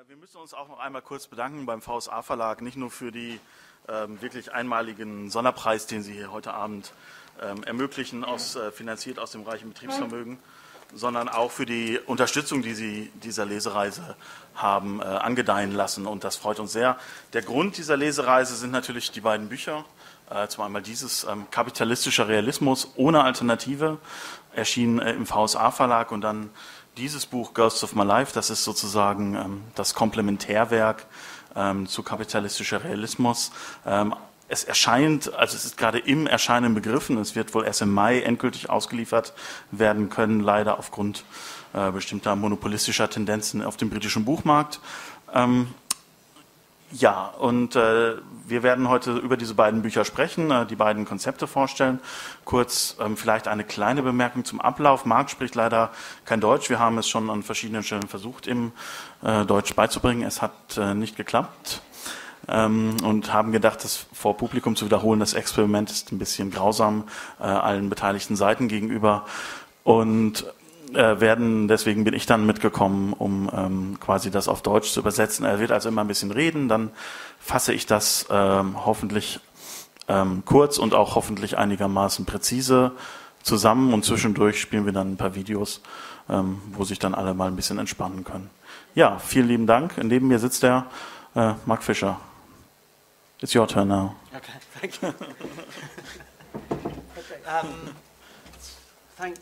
Wir müssen uns auch noch einmal kurz bedanken beim VSA-Verlag, nicht nur für die wirklich einmaligen Sonderpreis, den Sie hier heute Abend ermöglichen, finanziert aus dem reichen Betriebsvermögen, sondern auch für die Unterstützung, die Sie dieser Lesereise haben angedeihen lassen. Und das freut uns sehr. Der Grund dieser Lesereise sind natürlich die beiden Bücher. Zum einmal dieses Kapitalistischer Realismus ohne Alternative, erschienen im VSA-Verlag, und dann dieses Buch Ghosts of My Life, das ist sozusagen das Komplementärwerk zu kapitalistischer Realismus. Es erscheint, also es ist gerade im Erscheinen begriffen, es wird wohl erst im Mai endgültig ausgeliefert werden können, leider aufgrund bestimmter monopolistischer Tendenzen auf dem britischen Buchmarkt. Ja, und wir werden heute über diese beiden Bücher sprechen, die beiden Konzepte vorstellen. Kurz vielleicht eine kleine Bemerkung zum Ablauf. Marc spricht leider kein Deutsch. Wir haben es schon an verschiedenen Stellen versucht, ihm Deutsch beizubringen. Es hat nicht geklappt und haben gedacht, das vor Publikum zu wiederholen. Das Experiment ist ein bisschen grausam allen beteiligten Seiten gegenüber. Und deswegen bin ich dann mitgekommen, um quasi das auf Deutsch zu übersetzen. Er wird also immer ein bisschen reden, dann fasse ich das hoffentlich kurz und auch hoffentlich einigermaßen präzise zusammen, und zwischendurch spielen wir dann ein paar Videos, wo sich dann alle mal ein bisschen entspannen können. Ja, vielen lieben Dank. Neben mir sitzt der Marc Fischer. It's your turn now. Okay, thank you.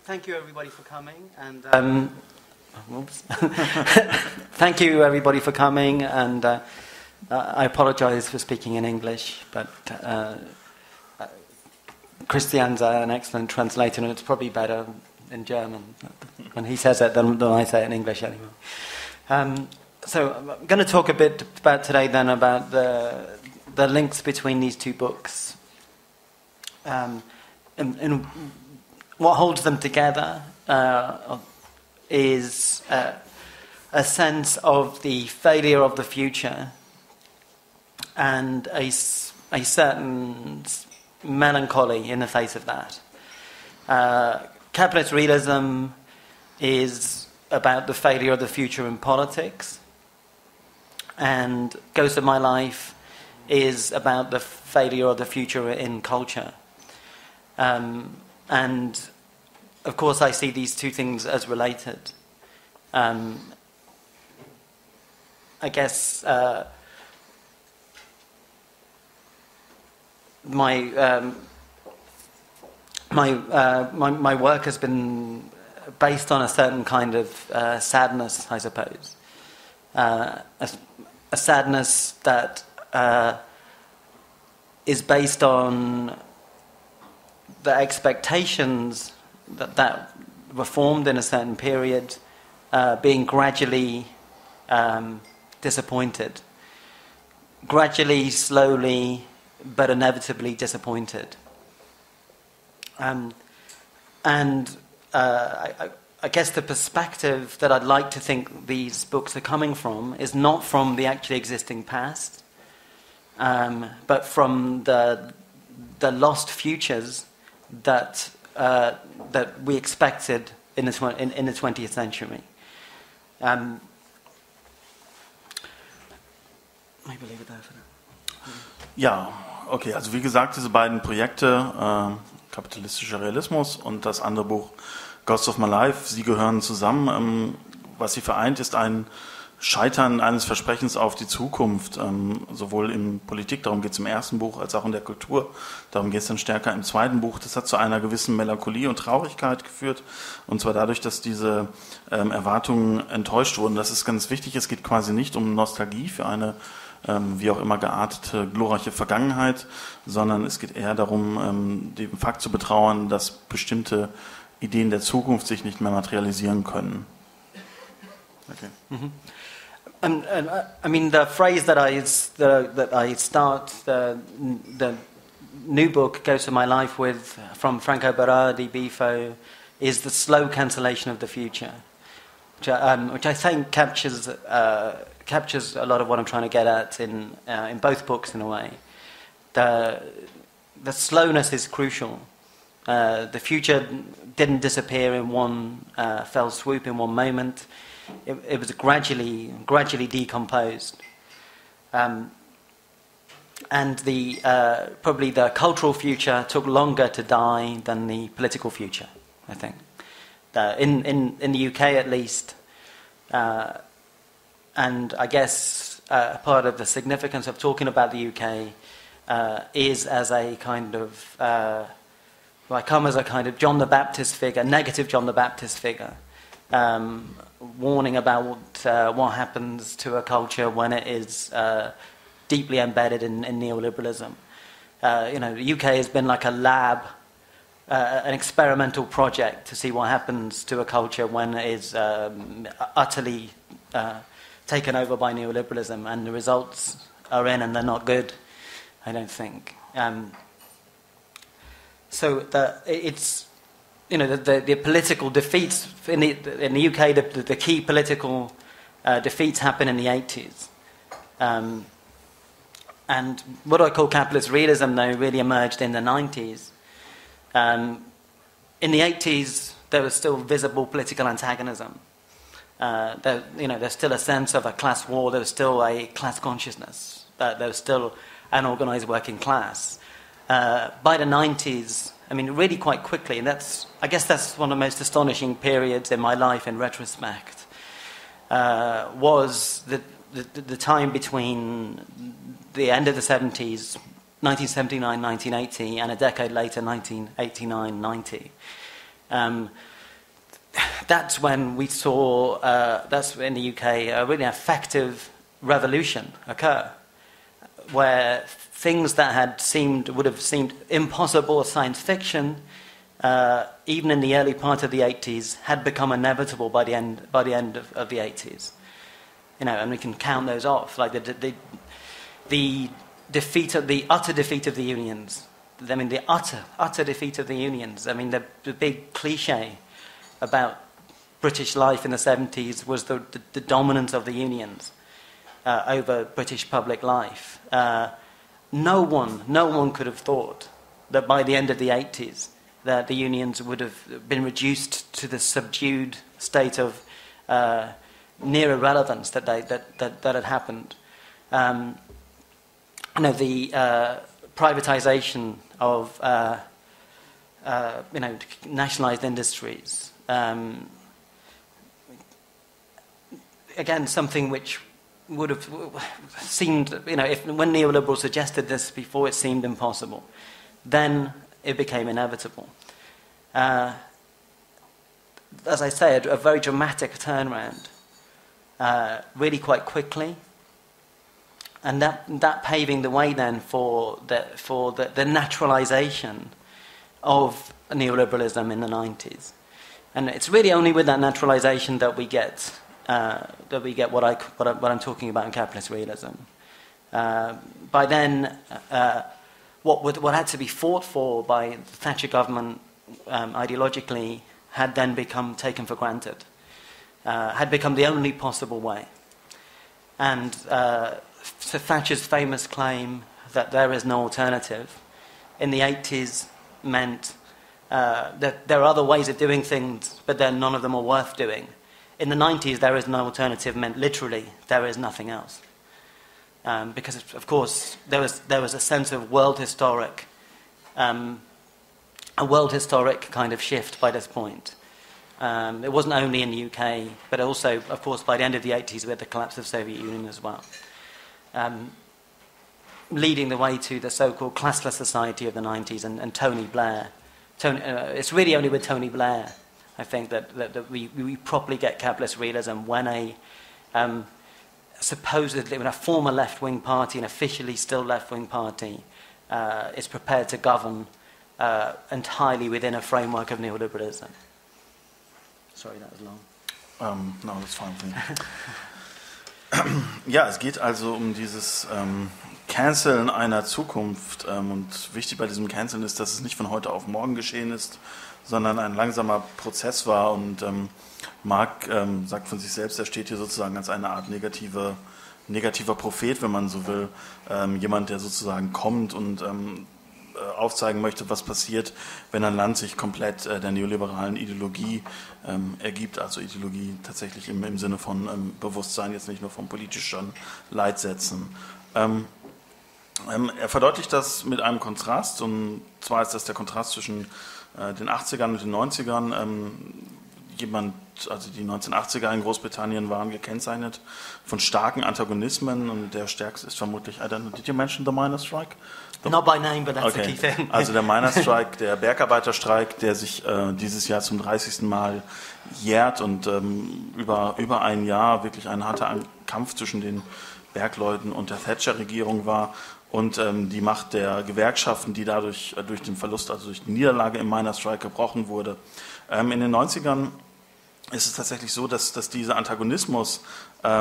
Thank you everybody for coming, and thank you everybody for coming, and I apologize for speaking in English, but Christian's an excellent translator, and it's probably better in German when he says it than I say it in English anyway. So I'm going to talk a bit about today then about the links between these two books, and what holds them together is a sense of the failure of the future and a certain melancholy in the face of that. Capitalist realism is about the failure of the future in politics, and Ghost of My Life is about the failure of the future in culture. And of course, I see these two things as related. I guess my work has been based on a certain kind of sadness, I suppose. A sadness that is based on the expectations that were formed in a certain period being gradually disappointed. Gradually, slowly, but inevitably disappointed. I guess the perspective that I'd like to think these books are coming from is not from the actually existing past, but from the lost futures that we expected in the 20th century. Maybe leave it there for now. Ja, okay, also wie gesagt, diese beiden Projekte, Kapitalistischer Realismus und das andere Buch Ghosts of My Life, sie gehören zusammen. Was sie vereint, ist ein Scheitern eines Versprechens auf die Zukunft, sowohl in Politik, darum geht es im ersten Buch, als auch in der Kultur. Darum geht es dann stärker im zweiten Buch. Das hat zu einer gewissen Melancholie und Traurigkeit geführt, und zwar dadurch, dass diese Erwartungen enttäuscht wurden. Das ist ganz wichtig. Es geht quasi nicht um Nostalgie für eine wie auch immer geartete, glorreiche Vergangenheit, sondern es geht eher darum, den Fakt zu betrauern, dass bestimmte Ideen der Zukunft sich nicht mehr materialisieren können. Okay. Mm-hmm. I mean, the phrase that I start the new book Ghosts of My Life with, from Franco Berardi, Bifo, is the slow cancellation of the future, which I think captures a lot of what I'm trying to get at in both books in a way. The slowness is crucial. The future didn't disappear in one fell swoop, in one moment. it was gradually decomposed. And probably the cultural future took longer to die than the political future, I think. In the UK at least, and I guess part of the significance of talking about the UK is as a kind of, I come as a kind of John the Baptist figure, negative John the Baptist figure, warning about what happens to a culture when it is deeply embedded in neoliberalism. The UK has been like a lab, an experimental project to see what happens to a culture when it is utterly taken over by neoliberalism, and the results are in, and they're not good, I don't think. So the political defeats in the UK, the key political defeats happen in the 80s. And what I call capitalist realism, though, really emerged in the 90s. In the 80s, there was still visible political antagonism. There's still a sense of a class war. There was still a class consciousness. There was still an organised working class. By the 90s, I mean, really quite quickly, and I guess that's one of the most astonishing periods in my life in retrospect, was the time between the end of the 70s, 1979, 1980, and a decade later, 1989, 90. That's when we saw, that's in the UK, a really effective revolution occur, where things that would have seemed impossible as science fiction, even in the early part of the 80s, had become inevitable by the end of the 80s. And we can count those off, like the utter defeat of the unions. I mean, the utter defeat of the unions. I mean, the big cliche about British life in the 70s was the dominance of the unions over British public life. No one could have thought that by the end of the 80s that the unions would have been reduced to the subdued state of near irrelevance that had happened. The privatization of nationalized industries. Again, something which would have seemed, when neoliberals suggested this before, it seemed impossible. Then it became inevitable. As I say, a very dramatic turnaround, really quite quickly, and that paving the way then for the naturalization of neoliberalism in the 90s. And it's really only with that naturalization that we get what I'm talking about in capitalist realism. By then, what had to be fought for by the Thatcher government ideologically had then become taken for granted, had become the only possible way. And so Thatcher's famous claim that there is no alternative in the 80s meant that there are other ways of doing things, but then none of them are worth doing. In the 90s, there is no alternative meant literally there is nothing else. Because, of course, there was a sense of a world historic kind of shift by this point. It wasn't only in the UK, but also, of course, by the end of the 80s, we had the collapse of the Soviet Union as well. Leading the way to the so-called classless society of the 90s and Tony Blair. It's really only with Tony Blair, I think, that we properly get capitalist realism when a former left-wing party, an officially still left-wing party, is prepared to govern entirely within a framework of neoliberalism. Sorry, that was long. No, that's fine. Ja, es geht also um dieses Canceln einer Zukunft. Und wichtig bei diesem Canceln ist, dass es nicht von heute auf morgen geschehen ist, sondern ein langsamer Prozess war. Und Marx sagt von sich selbst, er steht hier sozusagen als eine Art negativer Prophet, wenn man so will. Jemand, der sozusagen kommt und aufzeigen möchte, was passiert, wenn ein Land sich komplett der neoliberalen Ideologie ergibt, also Ideologie tatsächlich im Sinne von Bewusstsein, jetzt nicht nur von politischen Leitsätzen. Er verdeutlicht das mit einem Kontrast, und zwar ist das der Kontrast zwischen den 80ern und den 90ern. Also die 1980er in Großbritannien waren gekennzeichnet von starken Antagonismen, und der stärkste ist vermutlich, I don't know, did you mention the Miners' Strike? Not by name, but that's the key thing. Also der Miners' Strike, der Bergarbeiterstreik, der sich dieses Jahr zum 30. Mal jährt und über ein Jahr wirklich ein harter Kampf zwischen den Bergleuten und der Thatcher-Regierung war, und die Macht der Gewerkschaften, die dadurch durch den Verlust, also durch die Niederlage im Miners' Strike gebrochen wurde. In den 90ern ist es tatsächlich so, dass dieser Antagonismus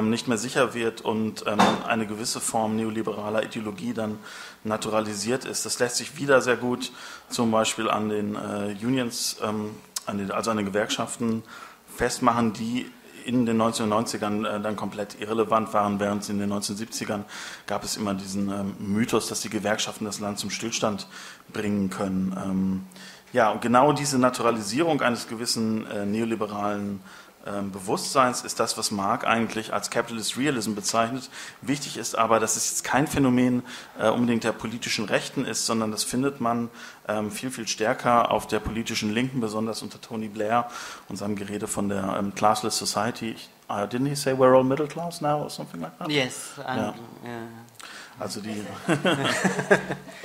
nicht mehr sicher wird und eine gewisse Form neoliberaler Ideologie dann naturalisiert ist. Das lässt sich wieder sehr gut zum Beispiel an den Unions, also an den Gewerkschaften festmachen, die in den 1990ern dann komplett irrelevant waren, während in den 1970ern gab es immer diesen Mythos, dass die Gewerkschaften das Land zum Stillstand bringen können. Ja, und genau diese Naturalisierung eines gewissen neoliberalen Bewusstseins ist das, was Marx eigentlich als Capitalist Realism bezeichnet. Wichtig ist aber, dass es jetzt kein Phänomen unbedingt der politischen Rechten ist, sondern das findet man viel, viel stärker auf der politischen Linken, besonders unter Tony Blair und seinem Gerede von der Classless Society. Didn't he say we're all middle class now or something like that? Yes. Yeah. Also die.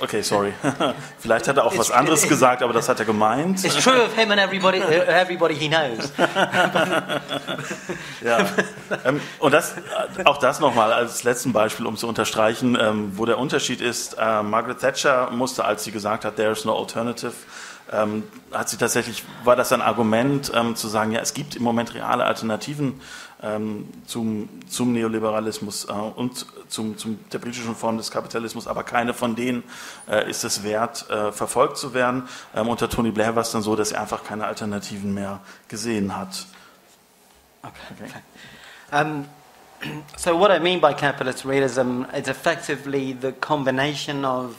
Okay, sorry. Vielleicht hat er auch was anderes gesagt, aber das hat er gemeint. It's true of him and everybody he knows. Ja. Und auch das nochmal als letzten Beispiel, um zu unterstreichen, wo der Unterschied ist. Margaret Thatcher musste, als sie gesagt hat, there's no alternative, war das ein Argument, zu sagen, ja, es gibt im Moment reale Alternativen zum Neoliberalismus und der britischen Form des Kapitalismus, aber keine von denen ist es wert, verfolgt zu werden. Unter Tony Blair war es dann so, dass er einfach keine Alternativen mehr gesehen hat. Okay. So what I mean by capitalist realism is effectively the combination of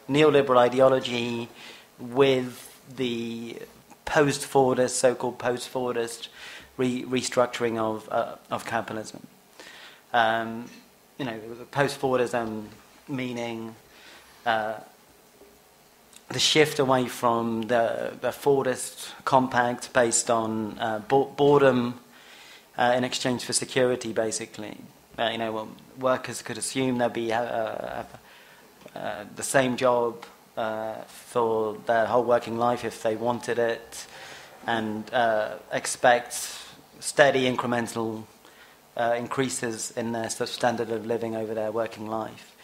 neoliberal ideology with the post-Fordist, so-called post-Fordist restructuring of capitalism. Post-Fordism meaning the shift away from the Fordist compact based on boredom in exchange for security, basically. Workers could assume there'd be the same job for their whole working life if they wanted it, and expect steady incremental increases in their standard of living over their working life.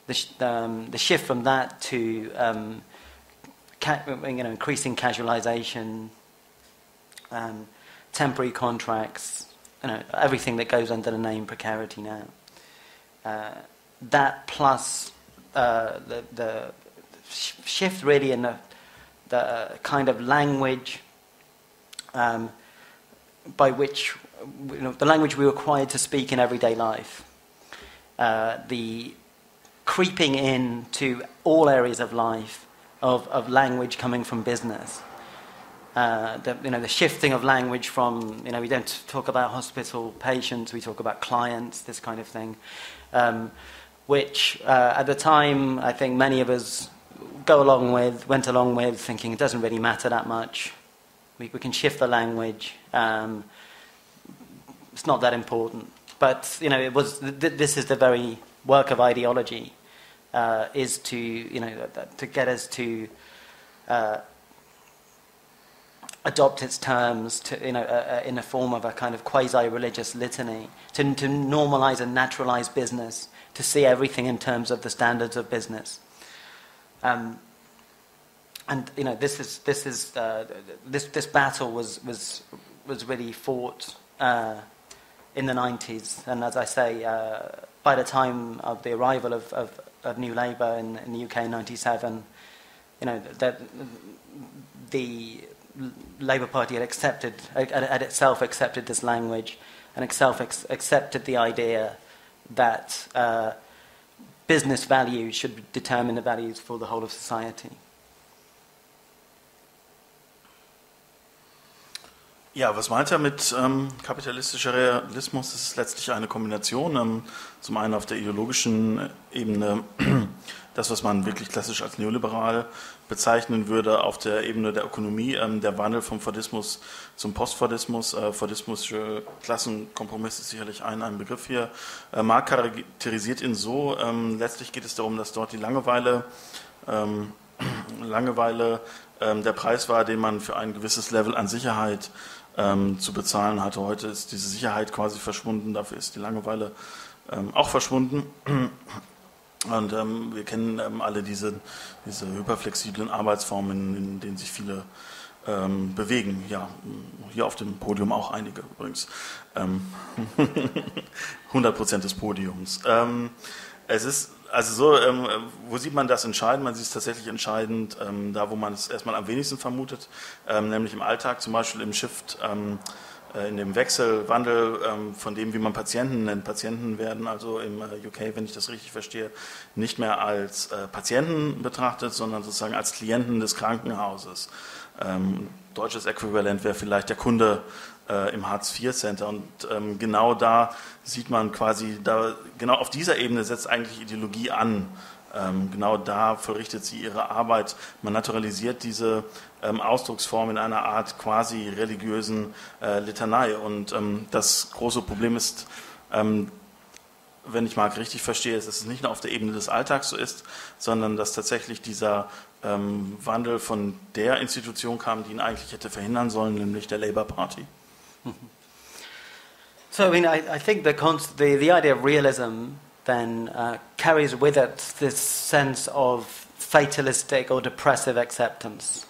The shift from that to increasing casualization, temporary contracts, everything that goes under the name precarity now. That plus the shift really in the kind of language by which, the language we were required to speak in everyday life, the creeping into all areas of life of language coming from business, the shifting of language from, we don't talk about hospital patients, we talk about clients, this kind of thing, which at the time I think many of us went along with thinking it doesn't really matter that much. We can shift the language. It's not that important. But it was. This is the very work of ideology, is to to get us to adopt its terms in a form of a kind of quasi-religious litany, to normalize and naturalize business, to see everything in terms of the standards of business. This battle was really fought in the 90s, and as I say, by the time of the arrival of New Labour in the UK in '97, the Labour Party had itself accepted this language, and itself accepted the idea that business values should determine the values for the whole of society. Ja, was meint er mit kapitalistischer Realismus? Es ist letztlich eine Kombination, zum einen auf der ideologischen Ebene, das, was man wirklich klassisch als neoliberal bezeichnen würde, auf der Ebene der Ökonomie, der Wandel vom Fordismus zum Postfordismus. Fordismusche Klassenkompromiss ist sicherlich ein Begriff hier. Marx charakterisiert ihn so, letztlich geht es darum, dass dort die Langeweile der Preis war, den man für ein gewisses Level an Sicherheit zu bezahlen hatte. Heute ist diese Sicherheit quasi verschwunden, dafür ist die Langeweile auch verschwunden. Und wir kennen alle diese hyperflexiblen Arbeitsformen, in denen sich viele bewegen. Ja, hier auf dem Podium auch einige übrigens. 100% des Podiums. Es ist also so, wo sieht man das entscheidend? Man sieht es tatsächlich entscheidend, da wo man es erstmal am wenigsten vermutet, nämlich im Alltag, zum Beispiel im Shift, in dem Wechselwandel von dem, wie man Patienten nennt. Patienten werden also im UK, wenn ich das richtig verstehe, nicht mehr als Patienten betrachtet, sondern sozusagen als Klienten des Krankenhauses. Deutsches Äquivalent wäre vielleicht der Kunde im Hartz-IV-Center. Und genau da sieht man quasi, genau auf dieser Ebene setzt eigentlich Ideologie an. Genau da verrichtet sie ihre Arbeit. Man naturalisiert diese Ausdrucksform in einer Art quasi religiösen Litanei. Und das große Problem ist, wenn ich Marx richtig verstehe, dass es nicht nur auf der Ebene des Alltags so ist, sondern dass tatsächlich dieser Wandel von der Institution kam, die ihn eigentlich hätte verhindern sollen, nämlich der Labour Party. So, I mean, I think the idea of realism then carries with it this sense of fatalistic or depressive acceptance.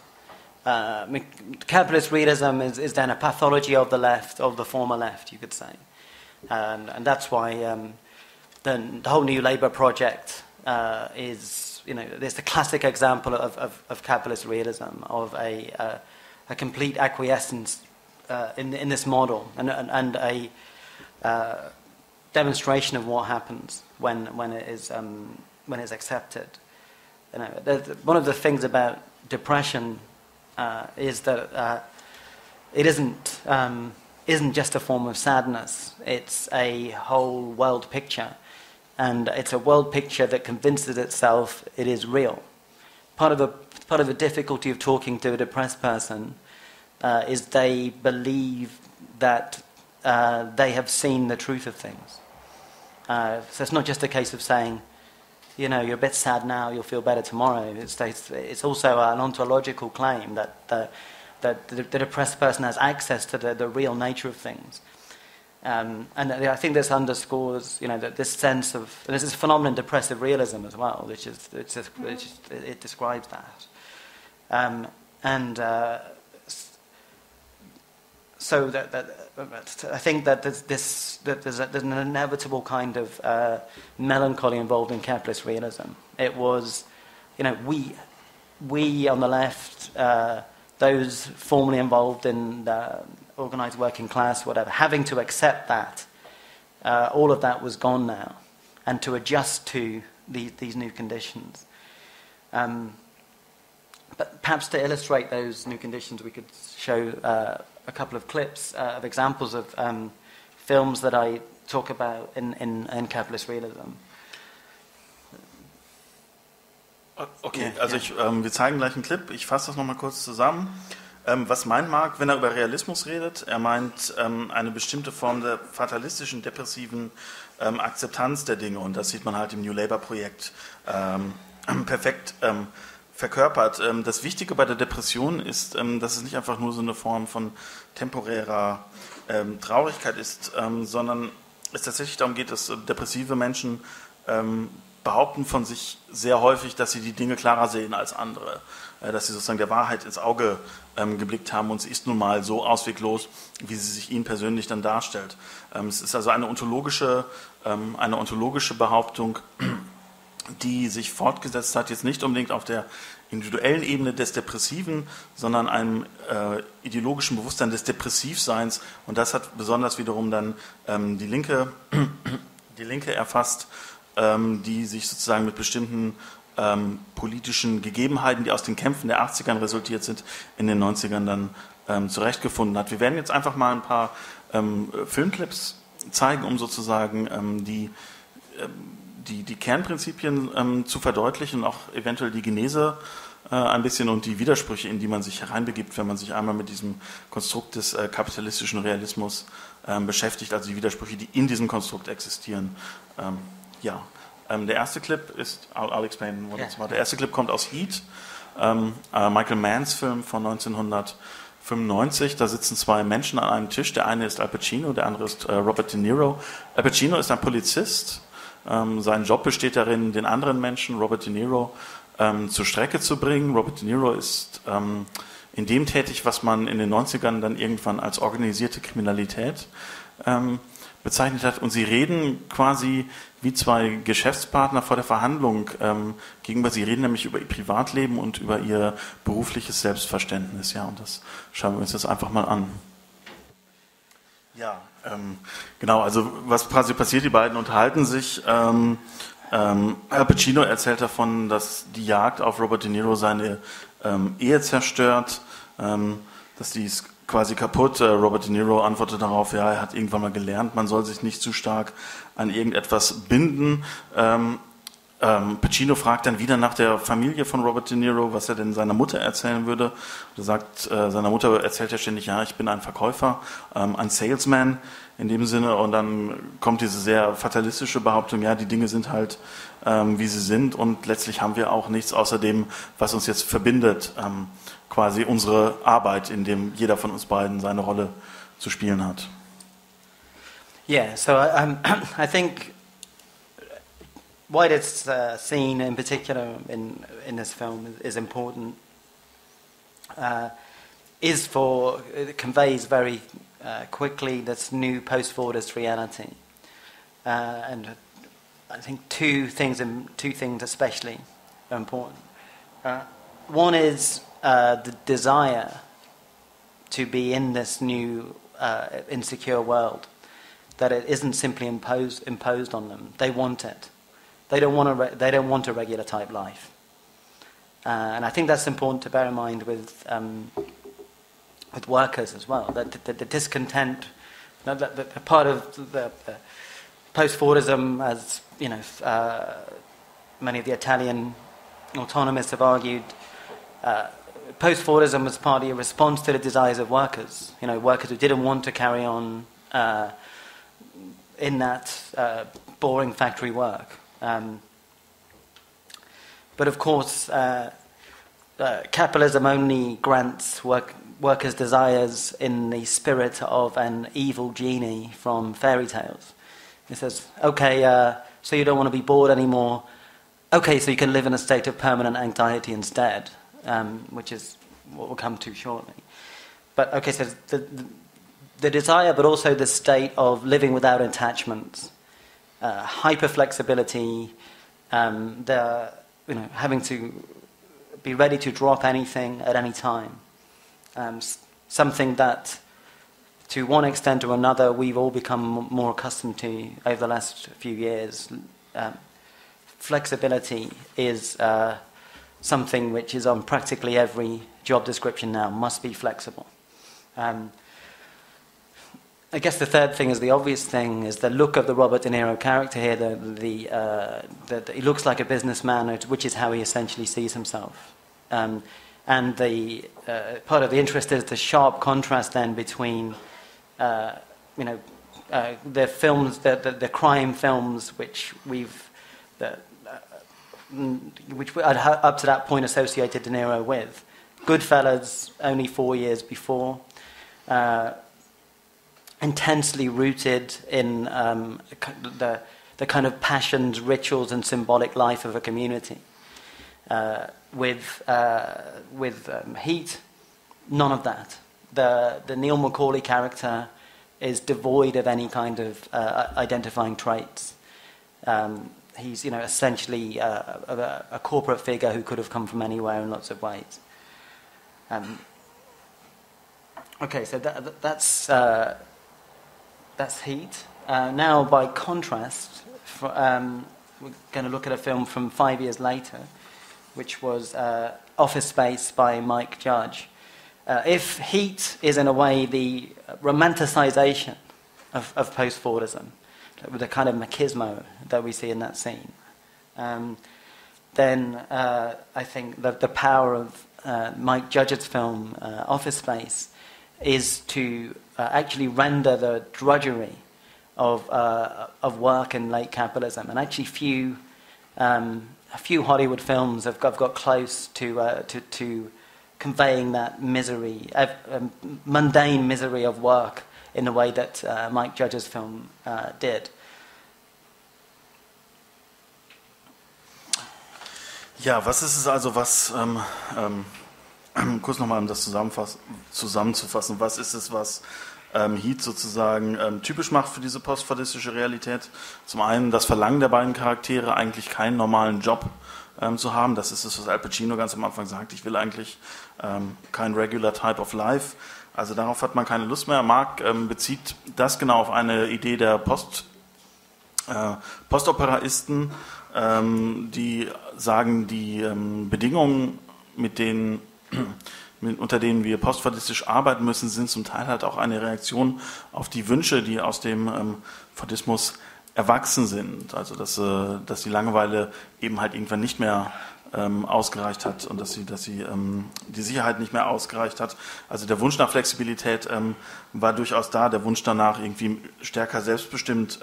Capitalist realism is then a pathology of the left, of the former left, you could say. And that's why the whole New Labour project is, there's the classic example of capitalist realism, of a complete acquiescence in this model, and a demonstration of what happens when it's accepted. One of the things about depression is that it isn't just a form of sadness. It's a whole world picture, and it's a world picture that convinces itself it is real. Part of the difficulty of talking to a depressed person is they believe that they have seen the truth of things. So it's not just a case of saying, you're a bit sad now, you'll feel better tomorrow. It's also an ontological claim that the depressed person has access to the real nature of things. And I think this underscores, that this sense of, and there's this phenomenon, depressive realism as well, it describes that. So I think that there's an inevitable kind of melancholy involved in capitalist realism. It was, we on the left, those formerly involved in the organised working class, whatever, having to accept that all of that was gone now, and to adjust to these new conditions. But perhaps to illustrate those new conditions, we could show a couple of clips of examples of films that I talk about in capitalist realism. Okay, also wir zeigen gleich einen Clip. Ich fasse das nochmal kurz zusammen. Was meint Marx, wenn er über Realismus redet? Er meint eine bestimmte Form der fatalistischen, depressiven Akzeptanz der Dinge. Und das sieht man halt im New Labour-Projekt perfekt verkörpert. Das Wichtige bei der Depression ist, dass es nicht einfach nur so eine Form von temporärer Traurigkeit ist, sondern es tatsächlich darum geht, dass depressive Menschen behaupten von sich sehr häufig, dass sie die Dinge klarer sehen als andere, dass sie sozusagen der Wahrheit ins Auge geblickt haben und sie ist nun mal so ausweglos, wie sie sich ihnen persönlich dann darstellt. Es ist also eine ontologische Behauptung, die sich fortgesetzt hat, jetzt nicht unbedingt auf der individuellen Ebene des Depressiven, sondern einem ideologischen Bewusstsein des Depressivseins. Und das hat besonders wiederum dann die Linke erfasst, die sich sozusagen mit bestimmten politischen Gegebenheiten, die aus den Kämpfen der 80ern resultiert sind, in den 90ern dann zurechtgefunden hat. Wir werden jetzt einfach mal ein paar Filmclips zeigen, um sozusagen die Kernprinzipien zu verdeutlichen und auch eventuell die Genese ein bisschen und die Widersprüche, in die man sich hereinbegibt, wenn man sich einmal mit diesem Konstrukt des kapitalistischen Realismus beschäftigt, also die Widersprüche, die in diesem Konstrukt existieren. Der erste Clip ist, I'll explain what it's about. Der erste Clip kommt aus Heat, Michael Manns Film von 1995. Da sitzen zwei Menschen an einem Tisch. Der eine ist Al Pacino, der andere ist Robert De Niro. Al Pacino ist ein Polizist. Sein Job besteht darin, den anderen Menschen, Robert De Niro, zur Strecke zu bringen. Robert De Niro ist in dem tätig, was man in den 90ern dann irgendwann als organisierte Kriminalität bezeichnet hat. Und sie reden quasi wie zwei Geschäftspartner vor der Verhandlung gegenüber. Sie reden nämlich über ihr Privatleben und über ihr berufliches Selbstverständnis. Ja, und das schauen wir uns jetzt einfach mal an. Ja, genau, also was quasi passiert, die beiden unterhalten sich. Al Pacino erzählt davon, dass die Jagd auf Robert De Niro seine Ehe zerstört, dass die ist quasi kaputt. Robert De Niro antwortet darauf, ja, er hat irgendwann mal gelernt, man soll sich nicht zu stark an irgendetwas binden. Pacino fragt dann wieder nach der Familie von Robert De Niro, was er denn seiner Mutter erzählen würde. Er sagt, seiner Mutter erzählt er ständig, ja, ich bin ein Verkäufer, ein Salesman in dem Sinne. Und dann kommt diese sehr fatalistische Behauptung, ja, die Dinge sind halt, wie sie sind. Und letztlich haben wir auch nichts außer dem, was uns jetzt verbindet, quasi unsere Arbeit, in dem jeder von uns beiden seine Rolle zu spielen hat. Yeah, so I think why this scene in particular in this film is important is for it conveys very quickly this new post-Fordist reality, and I think two things especially are important. One is the desire to be in this new insecure world, that it isn't simply imposed on them. They want it. They don't want a regular type life, and I think that's important to bear in mind with workers as well. That the discontent, the part of the post-Fordism, as you know, many of the Italian autonomists have argued. Post-Fordism was partly a response to the desires of workers. You know, workers who didn't want to carry on in that boring factory work. But of course, capitalism only grants workers' desires in the spirit of an evil genie from fairy tales. It says, okay, so you don't want to be bored anymore. Okay, so you can live in a state of permanent anxiety instead, which is what we'll come to shortly. But okay, so the desire, but also the state of living without attachments, hyper-flexibility, having to be ready to drop anything at any time. Something that, to one extent or another, we've all become more accustomed to over the last few years. Flexibility is something which is on practically every job description now, must be flexible. I guess the third thing is the obvious thing, is the look of the Robert De Niro character here. He looks like a businessman, which is how he essentially sees himself. And the part of the interest is the sharp contrast then between, the films, the crime films, which we've, which I'd up to that point associated De Niro with. Goodfellas, only 4 years before. Intensely rooted in the kind of passions, rituals, and symbolic life of a community. With Heat, none of that. The Neil Macaulay character is devoid of any kind of identifying traits. He's, essentially a corporate figure who could have come from anywhere in lots of ways. Okay, so that's Heat. Now, by contrast, we're going to look at a film from 5 years later, which was Office Space by Mike Judge. If Heat is in a way the romanticization of post-Fordism, with the kind of machismo that we see in that scene, then I think that the power of Mike Judge's film Office Space is to actually render the drudgery of work in late capitalism, and actually a few Hollywood films have got close to conveying that misery, mundane misery of work in the way that Mike Judge's film did. Ja, was ist es also, was, kurz nochmal, um das zusammenzufassen, was ist es, was Heat sozusagen typisch macht für diese postfordistische Realität? Zum einen das Verlangen der beiden Charaktere, eigentlich keinen normalen Job zu haben. Das ist es, was Al Pacino ganz am Anfang sagt. Ich will eigentlich kein regular type of life. Also darauf hat man keine Lust mehr. Marx bezieht das genau auf eine Idee der Postoperaisten, die sagen, die Bedingungen, unter denen wir postfordistisch arbeiten müssen, sind zum Teil halt auch eine Reaktion auf die Wünsche, die aus dem Fordismus erwachsen sind. Also dass die Langeweile eben halt irgendwann nicht mehr ausgereicht hat und dass die Sicherheit nicht mehr ausgereicht hat. Also der Wunsch nach Flexibilität war durchaus da, der Wunsch danach irgendwie stärker selbstbestimmt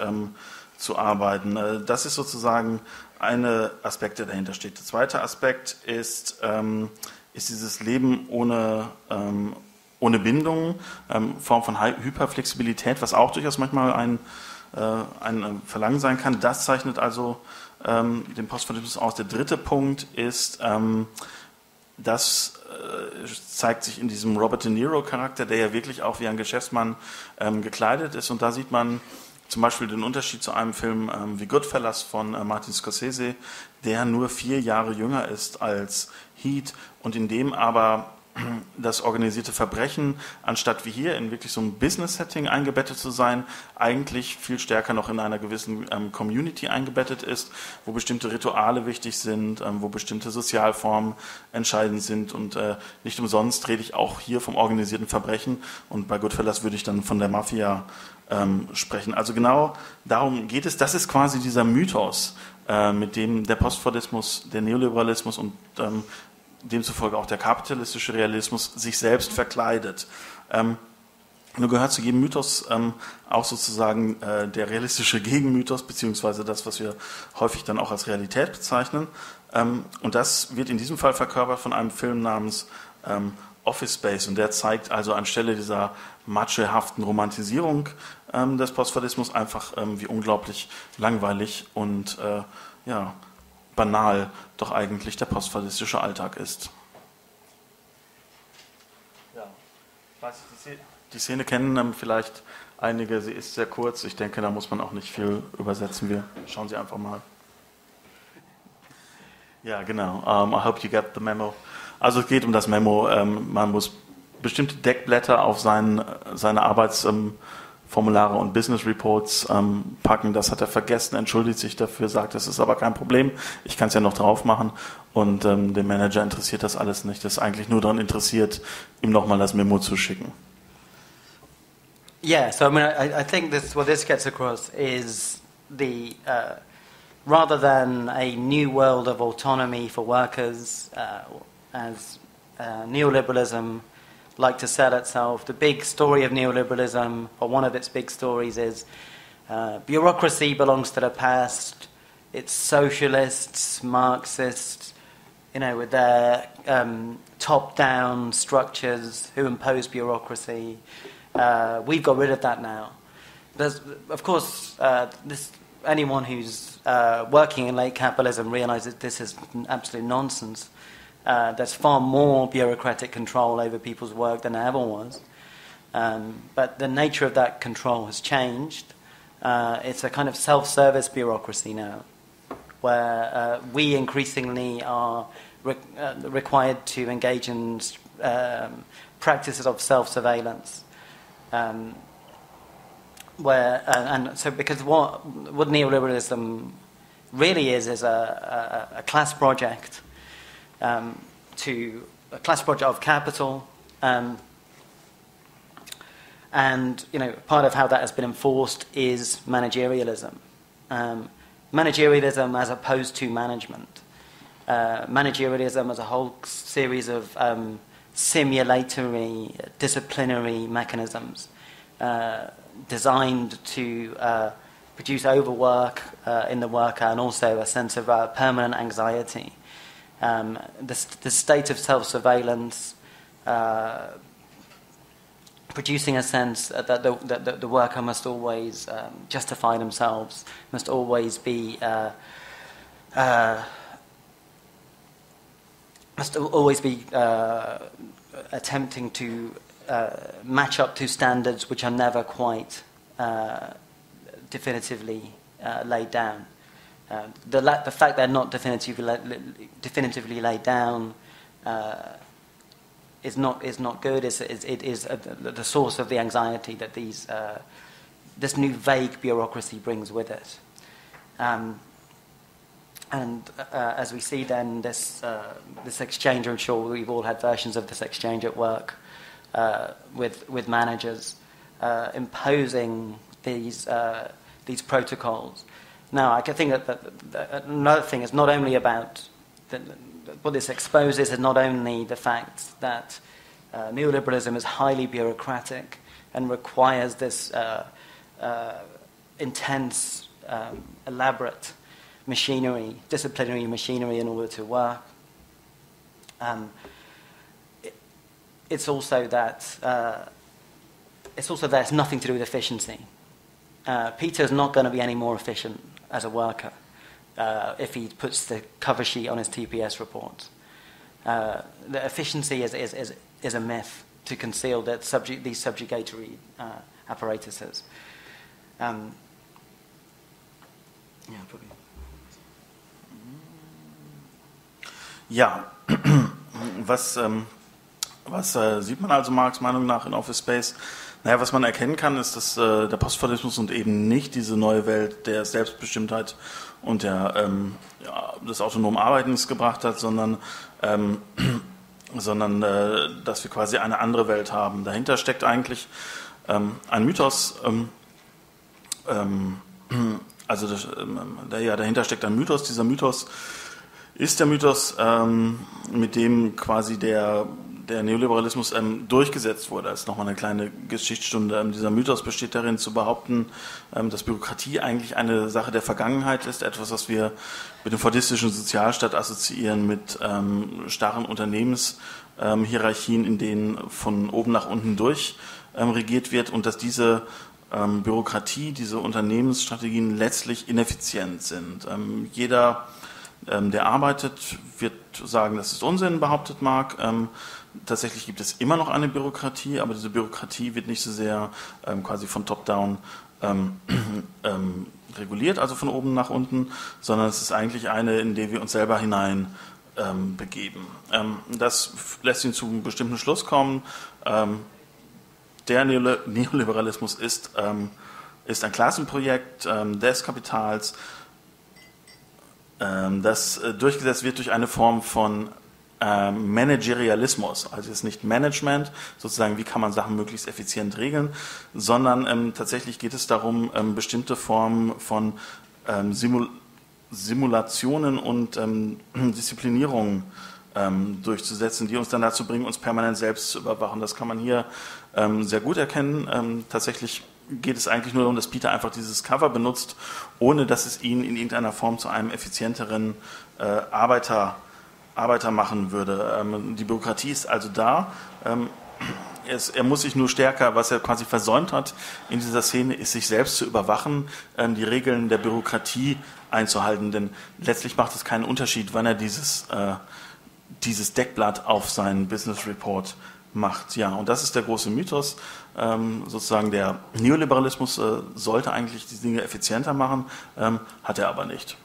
zu arbeiten. Das ist sozusagen ein Aspekt, der dahinter steht. Der zweite Aspekt ist dieses Leben ohne Bindung, Form von Hyperflexibilität, was auch durchaus manchmal ein Verlangen sein kann. Das zeichnet also den Postfordismus aus. Der dritte Punkt ist, das zeigt sich in diesem Robert De Niro-Charakter, der ja wirklich auch wie ein Geschäftsmann gekleidet ist. Und da sieht man zum Beispiel den Unterschied zu einem Film wie Goodfellas von Martin Scorsese, der nur 4 Jahre jünger ist als Heat und in dem aber das organisierte Verbrechen, anstatt wie hier in wirklich so einem Business-Setting eingebettet zu sein, eigentlich viel stärker noch in einer gewissen Community eingebettet ist, wo bestimmte Rituale wichtig sind, wo bestimmte Sozialformen entscheidend sind und nicht umsonst rede ich auch hier vom organisierten Verbrechen und bei Goodfellas würde ich dann von der Mafia sprechen. Also genau darum geht es. Das ist quasi dieser Mythos, mit dem der Postfordismus, der Neoliberalismus und demzufolge auch der kapitalistische Realismus sich selbst verkleidet. Nur gehört zu jedem Mythos auch sozusagen der realistische Gegenmythos, beziehungsweise das, was wir häufig dann auch als Realität bezeichnen. Und das wird in diesem Fall verkörpert von einem Film namens Office Space. Und der zeigt also anstelle dieser machohaften Romantisierung des Postfordismus einfach, wie unglaublich langweilig und banal doch eigentlich der postfordistische Alltag ist. Ja, ich weiß nicht, die Szene kennen vielleicht einige, sie ist sehr kurz, ich denke, da muss man auch nicht viel übersetzen. Schauen Sie einfach mal. Ja, genau. I hope you get the memo. Also es geht um das Memo, man muss bestimmte Deckblätter auf seine Arbeitsformulare und Business Reports packen. Das hat er vergessen, entschuldigt sich dafür, sagt, das ist aber kein Problem, ich kann es ja noch drauf machen. Und den Manager interessiert das alles nicht. Das ist eigentlich nur daran interessiert, ihm nochmal das Memo zu schicken. Yeah, so I think what this gets across is the rather than a new world of autonomy for workers, as neoliberalism like to sell itself. The big story of neoliberalism, or one of its big stories, is bureaucracy belongs to the past. It's socialists, Marxists, with their top-down structures who impose bureaucracy. We've got rid of that now. There's, of course, anyone who's working in late capitalism realizes this is absolute nonsense. There's far more bureaucratic control over people's work than there ever was. But the nature of that control has changed. It's a kind of self-service bureaucracy now, where we increasingly are required to engage in practices of self-surveillance. So because what neoliberalism really is a class project, to a class project of capital, and part of how that has been enforced is managerialism. Managerialism as opposed to management. Managerialism as a whole series of simulatory, disciplinary mechanisms designed to produce overwork in the worker and also a sense of permanent anxiety. The state of self-surveillance, producing a sense that the worker must always justify themselves, must always be attempting to match up to standards which are never quite definitively laid down. The fact they're not definitively laid down is not good. It is the source of the anxiety that this new vague bureaucracy brings with it. And as we see then, this exchange, I'm sure we've all had versions of this exchange at work with managers imposing these protocols. Now, I can think that another thing is not only about what this exposes is not only the fact that neoliberalism is highly bureaucratic and requires this intense, elaborate machinery, disciplinary machinery in order to work. It's also that it's nothing to do with efficiency. Peter's not going to be any more efficient as a worker if he puts the cover sheet on his TPS report. The efficiency is a myth to conceal that these subjugatory apparatuses. Probably. Ja, was sieht man also Marx' Meinung nach in Office Space? Naja, was man erkennen kann, ist, dass der Postfordismus und eben nicht diese neue Welt der Selbstbestimmtheit und des autonomen Arbeitens gebracht hat, sondern dass wir quasi eine andere Welt haben. Dahinter steckt eigentlich ein Mythos, dahinter steckt ein Mythos. Dieser Mythos ist der Mythos, mit dem quasi der Neoliberalismus durchgesetzt wurde. Das ist nochmal eine kleine Geschichtsstunde. Dieser Mythos besteht darin, zu behaupten, dass Bürokratie eigentlich eine Sache der Vergangenheit ist, etwas, was wir mit dem fordistischen Sozialstaat assoziieren, mit starren Unternehmenshierarchien, in denen von oben nach unten durch regiert wird, und dass diese Bürokratie, diese Unternehmensstrategien letztlich ineffizient sind. Jeder, der arbeitet, wird sagen, das ist Unsinn, behauptet Marx. Tatsächlich gibt es immer noch eine Bürokratie, aber diese Bürokratie wird nicht so sehr quasi von top-down reguliert, also von oben nach unten, sondern es ist eigentlich eine, in die wir uns selber hinein begeben. Das lässt ihn zu einem bestimmten Schluss kommen. Der Neoliberalismus ist ein Klassenprojekt des Kapitals, das durchgesetzt wird durch eine Form von Managerialismus. Also es ist nicht Management, sozusagen, wie kann man Sachen möglichst effizient regeln, sondern tatsächlich geht es darum, bestimmte Formen von Simulationen und Disziplinierungen durchzusetzen, die uns dann dazu bringen, uns permanent selbst zu überwachen. Das kann man hier sehr gut erkennen. Tatsächlich geht es eigentlich nur darum, dass Peter einfach dieses Cover benutzt, ohne dass es ihn in irgendeiner Form zu einem effizienteren Arbeiter machen würde. Die Bürokratie ist also da. Er muss sich nur stärker, was er quasi versäumt hat in dieser Szene, ist, sich selbst zu überwachen, die Regeln der Bürokratie einzuhalten. Denn letztlich macht es keinen Unterschied, wann er dieses Deckblatt auf seinen Business Report macht. Ja, und das ist der große Mythos. Sozusagen der Neoliberalismus sollte eigentlich die Dinge effizienter machen, hat er aber nicht.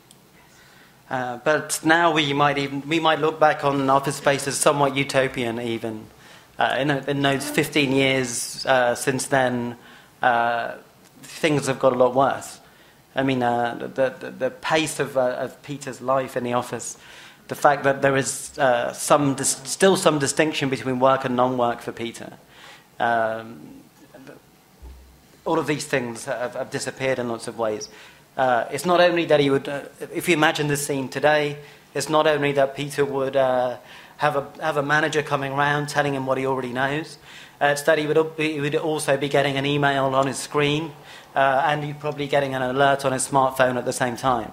But now we might look back on Office Space as somewhat utopian even. In those 15 years since then, things have got a lot worse. I mean, the pace of Peter's life in the office, the fact that there is still some distinction between work and non-work for Peter. All of these things have disappeared in lots of ways. It's not only that he would, if you imagine this scene today, it's not only that Peter would have a manager coming around telling him what he already knows. It's that he would also be getting an email on his screen, and he'd probably getting an alert on his smartphone at the same time.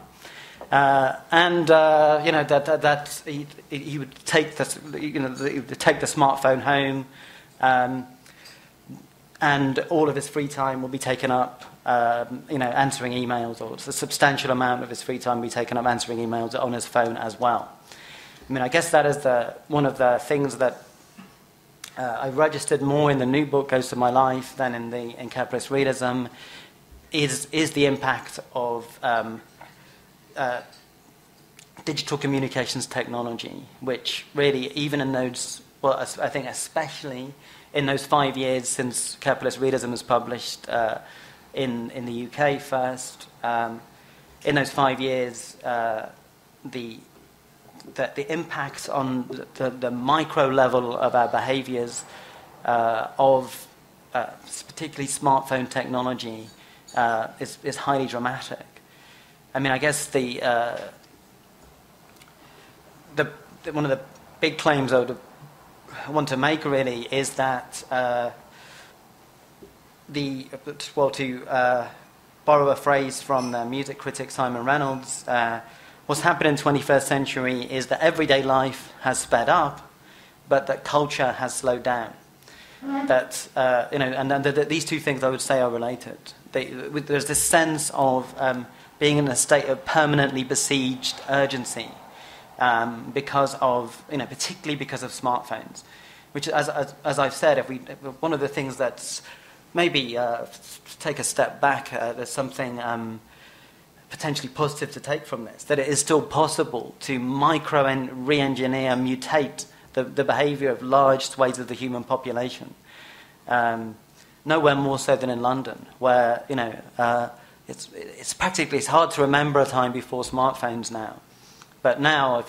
He would take the smartphone home, and all of his free time will be taken up, answering emails, or a substantial amount of his free time will be taken up answering emails on his phone as well. I mean, I guess that is one of the things that I registered more in the new book, Goes to My Life, than in Capitalist Realism, is the impact of digital communications technology, which really, even in those, well, I think especially in those 5 years since Capitalist Realism was published in the UK first, in those 5 years, the impact on the micro level of our behaviours of particularly smartphone technology is highly dramatic. I mean, I guess one of the big claims I want to make really is that to borrow a phrase from the music critic Simon Reynolds, what's happened in the 21st century is that everyday life has sped up, but that culture has slowed down. That that these two things I would say are related. There's this sense of being in a state of permanently besieged urgency because of, particularly because of smartphones, which, as I've said, one of the things that's maybe take a step back, there's something potentially positive to take from this, that it is still possible to micro and re-engineer, mutate the behaviour of large swathes of the human population. Nowhere more so than in London, where it's hard to remember a time before smartphones now. But now,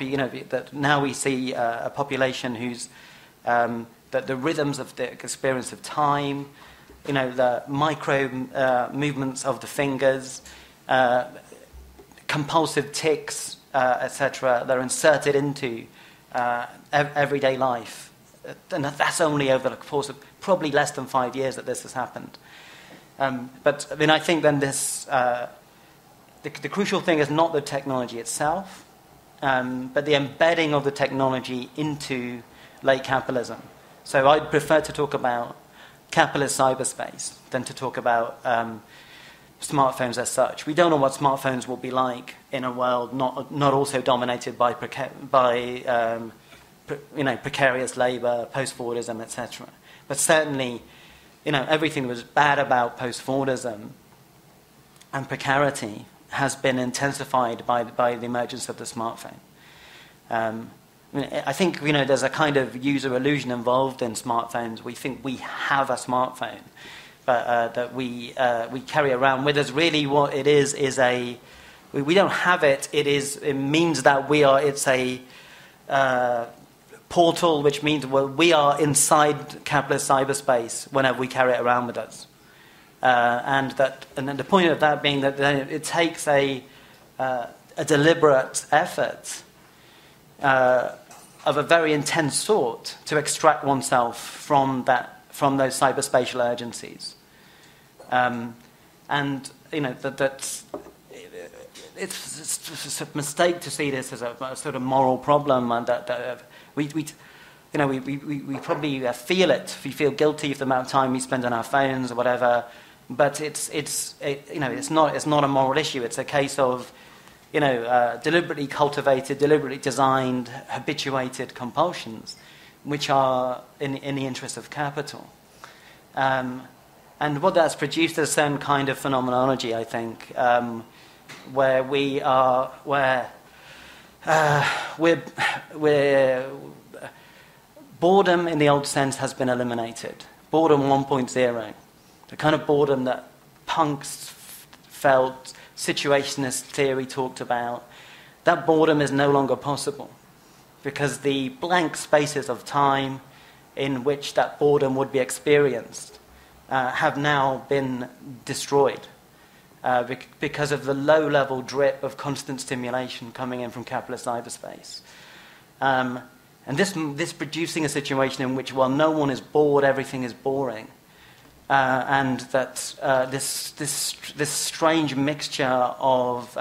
now we see a population whose that the rhythms of the experience of time, the micro movements of the fingers, compulsive tics, etc., they're inserted into everyday life. And that's only over the course of probably less than 5 years that this has happened. But I mean, I think then the crucial thing is not the technology itself, but the embedding of the technology into late capitalism. So I'd prefer to talk about capitalist cyberspace than to talk about smartphones as such. We don't know what smartphones will be like in a world not also dominated by precarious labour, post-Fordism, etc. But certainly, everything that was bad about post-Fordism and precarity has been intensified by the emergence of the smartphone. I think there's a kind of user illusion involved in smartphones. We think we have a smartphone, but that we carry around with us. Really, what it is we don't have it. It means that it's a portal, which means we are inside capitalist cyberspace whenever we carry it around with us. And then the point of that being that it takes a deliberate effort of a very intense sort to extract oneself from those cyberspatial urgencies, and it's a mistake to see this as a sort of moral problem, and that we probably feel it. We feel guilty for the amount of time we spend on our phones or whatever. But it's not a moral issue. It's a case of deliberately cultivated, deliberately designed, habituated compulsions, which are in the interest of capital. And what that's produced is a certain kind of phenomenology, I think, where boredom in the old sense has been eliminated. Boredom 1.0. The kind of boredom that punks felt situationist theory talked about, that boredom is no longer possible because the blank spaces of time in which that boredom would be experienced have now been destroyed because of the low-level drip of constant stimulation coming in from capitalist cyberspace. And this producing a situation in which, while no one is bored, everything is boring. And that this strange mixture of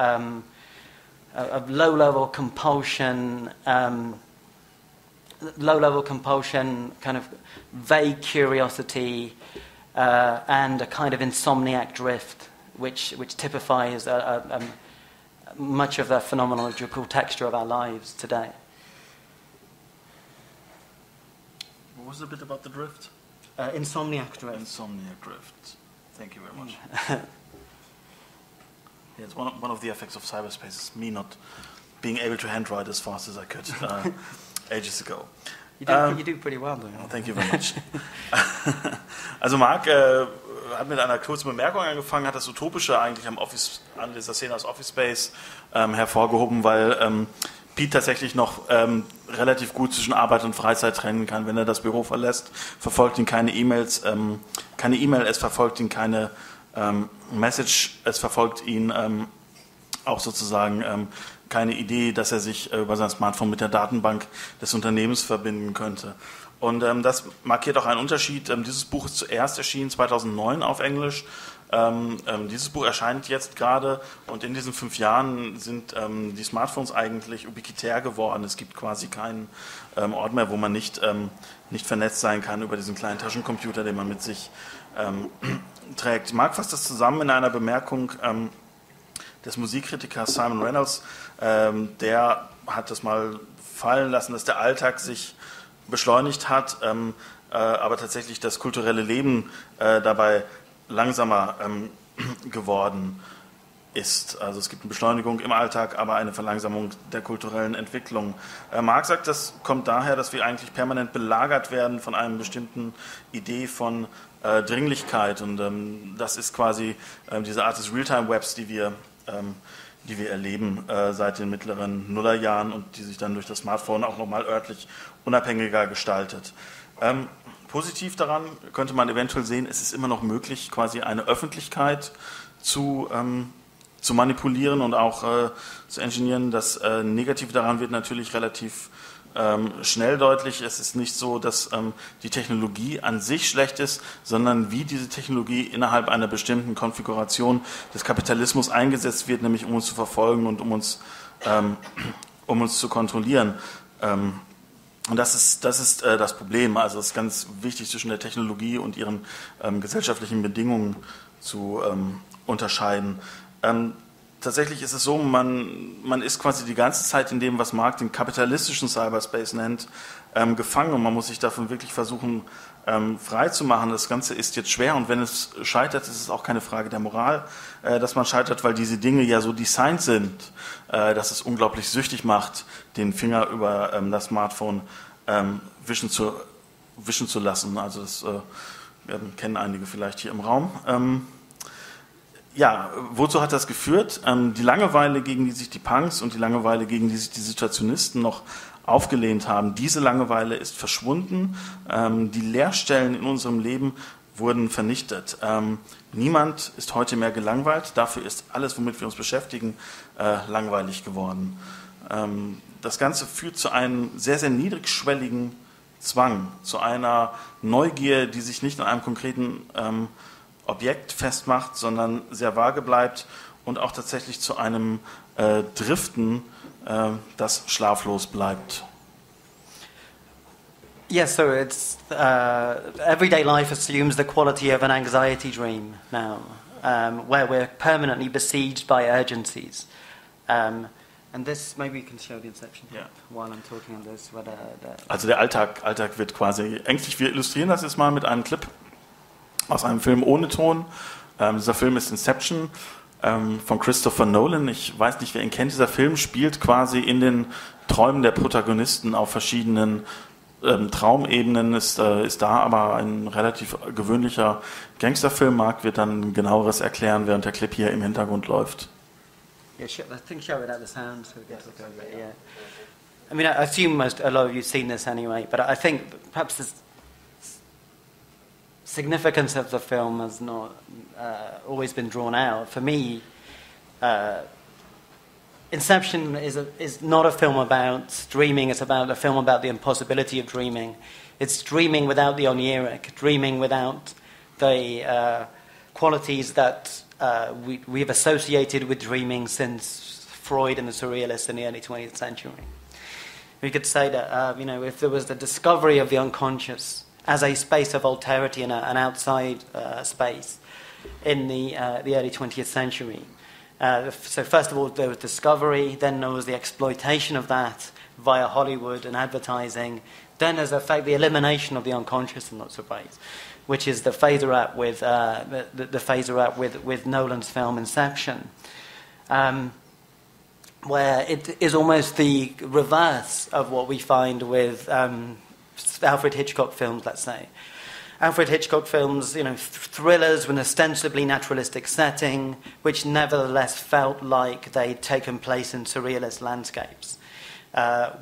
low-level compulsion, kind of vague curiosity, and a kind of insomniac drift, which typifies much of the phenomenological texture of our lives today. What was the bit about the drift? Insomniac drift. Insomniac drift. Thank you very much. Yeah, it's one of the effects of cyberspace is me not being able to handwrite as fast as I could ages ago. You do pretty well, though. Thank you very much. Also Marc hat mit einer kurzen Bemerkung angefangen, hat das Utopische eigentlich an dieser Szene aus Office Space hervorgehoben, weil Pete tatsächlich noch relativ gut zwischen Arbeit und Freizeit trennen kann. Wenn er das Büro verlässt, verfolgt ihn keine E-Mails, keine E-Mail, es verfolgt ihn keine Message, es verfolgt ihn auch sozusagen keine Idee, dass er sich über sein Smartphone mit der Datenbank des Unternehmens verbinden könnte. Und das markiert auch einen Unterschied. Dieses Buch ist zuerst erschienen, 2009 auf Englisch. Dieses Buch erscheint jetzt gerade und in diesen 5 Jahren sind die Smartphones eigentlich ubiquitär geworden. Es gibt quasi keinen Ort mehr, wo man nicht vernetzt sein kann über diesen kleinen Taschencomputer, den man mit sich trägt. Marc fasst das zusammen in einer Bemerkung des Musikkritikers Simon Reynolds. Der hat das mal fallen lassen, dass der Alltag sich beschleunigt hat, aber tatsächlich das kulturelle Leben dabei langsamer geworden ist. Also es gibt eine Beschleunigung im Alltag, aber eine Verlangsamung der kulturellen Entwicklung. Marx sagt, das kommt daher, dass wir eigentlich permanent belagert werden von einer bestimmten Idee von Dringlichkeit. Und das ist quasi diese Art des Realtime-Webs, die wir erleben seit den mittleren Nullerjahren und die sich dann durch das Smartphone auch nochmal örtlich unabhängiger gestaltet. Positiv daran könnte man eventuell sehen, es ist immer noch möglich, quasi eine Öffentlichkeit zu manipulieren und auch zu engineeren. Das Negative daran wird natürlich relativ schnell deutlich. Es ist nicht so, dass die Technologie an sich schlecht ist, sondern wie diese Technologie innerhalb einer bestimmten Konfiguration des Kapitalismus eingesetzt wird, nämlich um uns zu verfolgen und um uns zu kontrollieren. Und das ist das Problem. Also es ist ganz wichtig, zwischen der Technologie und ihren gesellschaftlichen Bedingungen zu unterscheiden. Tatsächlich ist es so, man ist quasi die ganze Zeit in dem, was Marx den kapitalistischen Cyberspace nennt, gefangen und man muss sich davon wirklich versuchen, frei zu machen. Das Ganze ist jetzt schwer und wenn es scheitert, ist es auch keine Frage der Moral, dass man scheitert, weil diese Dinge ja so designt sind, dass es unglaublich süchtig macht, den Finger über das Smartphone wischen zu lassen. Also das kennen einige vielleicht hier im Raum. Ja, wozu hat das geführt? Die Langeweile, gegen die sich die Punks und die Langeweile, gegen die sich die Situationisten noch aufgelehnt haben, diese Langeweile ist verschwunden. Die Leerstellen in unserem Leben wurden vernichtet. Niemand ist heute mehr gelangweilt. Dafür ist alles, womit wir uns beschäftigen, langweilig geworden. Das Ganze führt zu einem sehr, sehr niedrigschwelligen Zwang, zu einer Neugier, die sich nicht an einem konkreten Objekt festmacht, sondern sehr vage bleibt und auch tatsächlich zu einem Driften, das schlaflos bleibt. Yes, so it's everyday life assumes the quality of an anxiety dream now, where we're permanently besieged by urgencies. And this, maybe you can show the inception while I'm talking on this. Also der Alltag wird quasi ängstlich. Wir illustrieren das jetzt mal mit einem Clip aus einem Film ohne Ton. Dieser Film ist Inception von Christopher Nolan. Ich weiß nicht, wer ihn kennt. Dieser Film spielt quasi in den Träumen der Protagonisten auf verschiedenen Traumebenen. Ist da aber ein relativ gewöhnlicher Gangsterfilm. Marc wird dann genaueres erklären, während der Clip hier im Hintergrund läuft. Yeah, I think show without the sound, so we get to look over it, yeah. I mean, I assume a lot of you have seen this anyway, but I think perhaps the significance of the film has not always been drawn out. For me, Inception is not a film about dreaming, it's about a film about the impossibility of dreaming. It's dreaming without the oniric, dreaming without the qualities that we've associated with dreaming since Freud and the surrealists in the early 20th century. We could say that, if there was the discovery of the unconscious as a space of alterity and an outside space in the early 20th century. So first of all, there was discovery, then there was the exploitation of that via Hollywood and advertising, then there's the elimination of the unconscious in lots of ways, which is the phase we're at with Nolan's film Inception, where it is almost the reverse of what we find with Alfred Hitchcock films, let's say. Alfred Hitchcock films, thrillers with an ostensibly naturalistic setting, which nevertheless felt like they'd taken place in surrealist landscapes.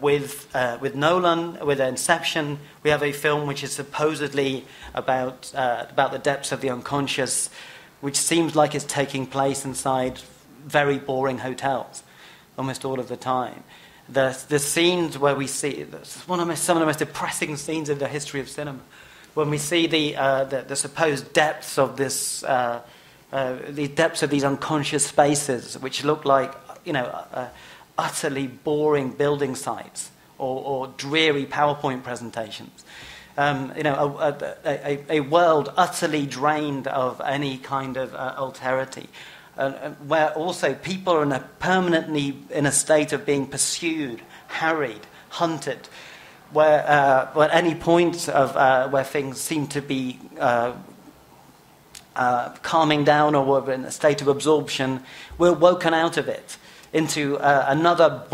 With Nolan, with Inception, we have a film which is supposedly about the depths of the unconscious, which seems like it's taking place inside very boring hotels, almost all of the time. The scenes where we see some of the most depressing scenes in the history of cinema, when we see the supposed depths of this, the depths of these unconscious spaces, which look like utterly boring building sites or dreary PowerPoint presentations. A world utterly drained of any kind of alterity. Where also people are permanently in a state of being pursued, harried, hunted, where at any point of where things seem to be calming down or we're in a state of absorption, we're woken out of it into another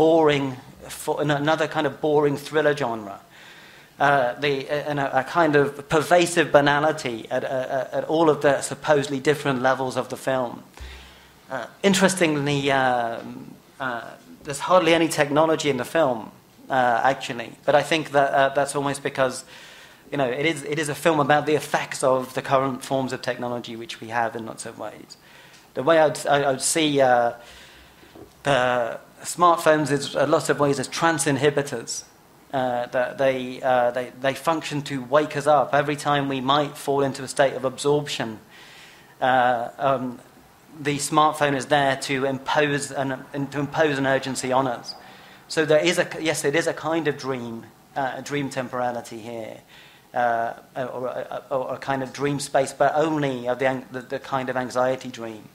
kind of boring thriller genre. A kind of pervasive banality at all of the supposedly different levels of the film. Interestingly, there's hardly any technology in the film, actually. But I think that that's almost because, it is a film about the effects of the current forms of technology which we have in lots of ways. The way I would see the smartphones is in lots of ways as trance inhibitors. That they function to wake us up every time we might fall into a state of absorption. The smartphone is there to impose an urgency on us. So there is it is a kind of dream temporality here, or a kind of dream space, but only of the kind of anxiety dream,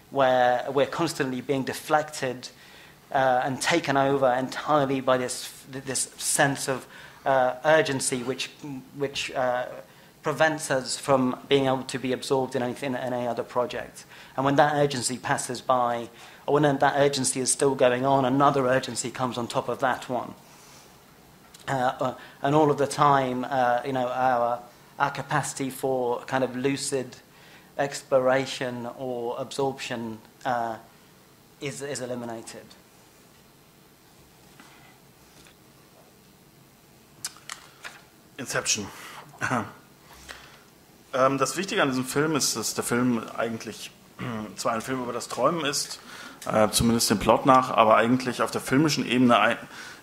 where we're constantly being deflected and taken over entirely by this sense of urgency, which prevents us from being able to be absorbed in any other project. And when that urgency passes by, or when that urgency is still going on, another urgency comes on top of that one. And all of the time, our capacity for kind of lucid exploration or absorption is eliminated. Inception. Das Wichtige an diesem Film ist, dass der Film eigentlich zwar ein Film über das Träumen ist, zumindest dem Plot nach, aber eigentlich auf der filmischen Ebene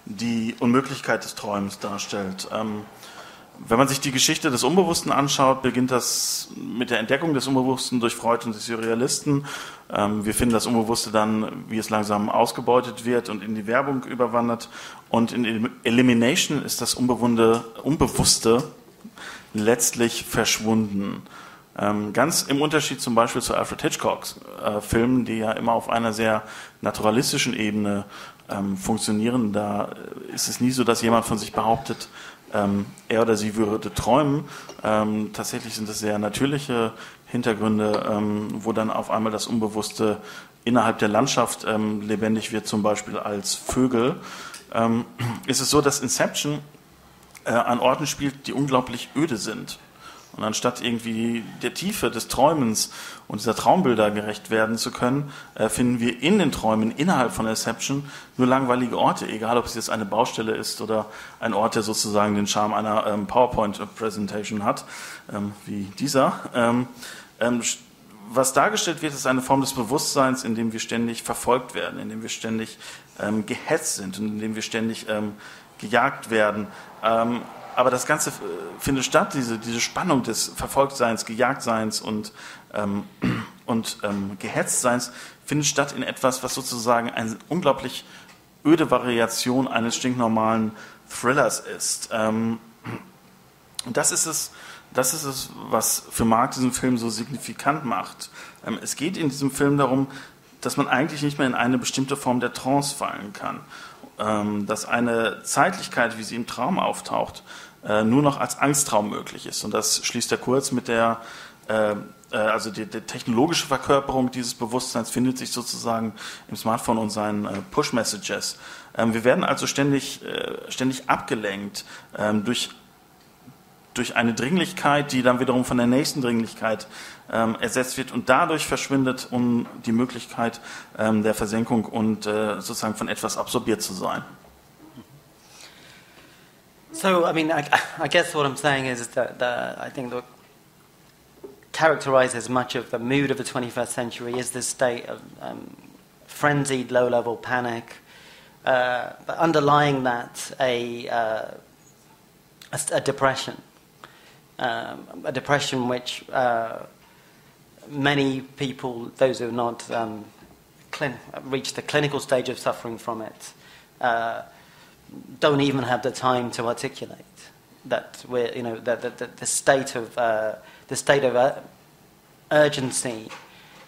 die Unmöglichkeit des Träumens darstellt. Wenn man sich die Geschichte des Unbewussten anschaut, beginnt das mit der Entdeckung des Unbewussten durch Freud und die Surrealisten. Wir finden das Unbewusste dann, wie es langsam ausgebeutet wird und in die Werbung überwandert. Und in Elimination ist das Unbewusste letztlich verschwunden. Ganz im Unterschied zum Beispiel zu Alfred Hitchcocks Filmen, die ja immer auf einer sehr naturalistischen Ebene funktionieren. Da ist es nie so, dass jemand von sich behauptet, er oder sie würde träumen. Tatsächlich sind es sehr natürliche Hintergründe, wo dann auf einmal das Unbewusste innerhalb der Landschaft lebendig wird, zum Beispiel als Vögel. Ist es so, dass Inception an Orten spielt, die unglaublich öde sind. Und anstatt irgendwie der Tiefe des Träumens und dieser Traumbilder gerecht werden zu können, finden wir in den Träumen innerhalb von Inception nur langweilige Orte, egal ob es jetzt eine Baustelle ist oder ein Ort, der sozusagen den Charme einer PowerPoint-Präsentation hat, wie dieser. Was dargestellt wird, ist eine Form des Bewusstseins, in dem wir ständig verfolgt werden, in dem wir ständig gehetzt sind und in dem wir ständig gejagt werden. Aber das Ganze findet statt, diese Spannung des Verfolgtseins, Gejagtseins und Gehetztseins findet statt in etwas, was sozusagen eine unglaublich öde Variation eines stinknormalen Thrillers ist. Und das ist es, was für Marx diesen Film so signifikant macht. Es geht in diesem Film darum, dass man eigentlich nicht mehr in eine bestimmte Form der Trance fallen kann. Dass eine Zeitlichkeit, wie sie im Traum auftaucht, nur noch als Angsttraum möglich ist. Und das schließt er kurz mit der technologische Verkörperung dieses Bewusstseins findet sich sozusagen im Smartphone und seinen Push-Messages. Wir werden also ständig abgelenkt durch eine Dringlichkeit, die dann wiederum von der nächsten Dringlichkeit ersetzt wird und dadurch verschwindet die Möglichkeit der Versenkung und sozusagen von etwas absorbiert zu sein. So, I mean, I guess what I'm saying is that I think what characterizes much of the mood of the 21st century is this state of frenzied low-level panic, but underlying that a depression. A depression which many people, those who have not reached the clinical stage of suffering from it, don't even have the time to articulate. That we're, the state of urgency,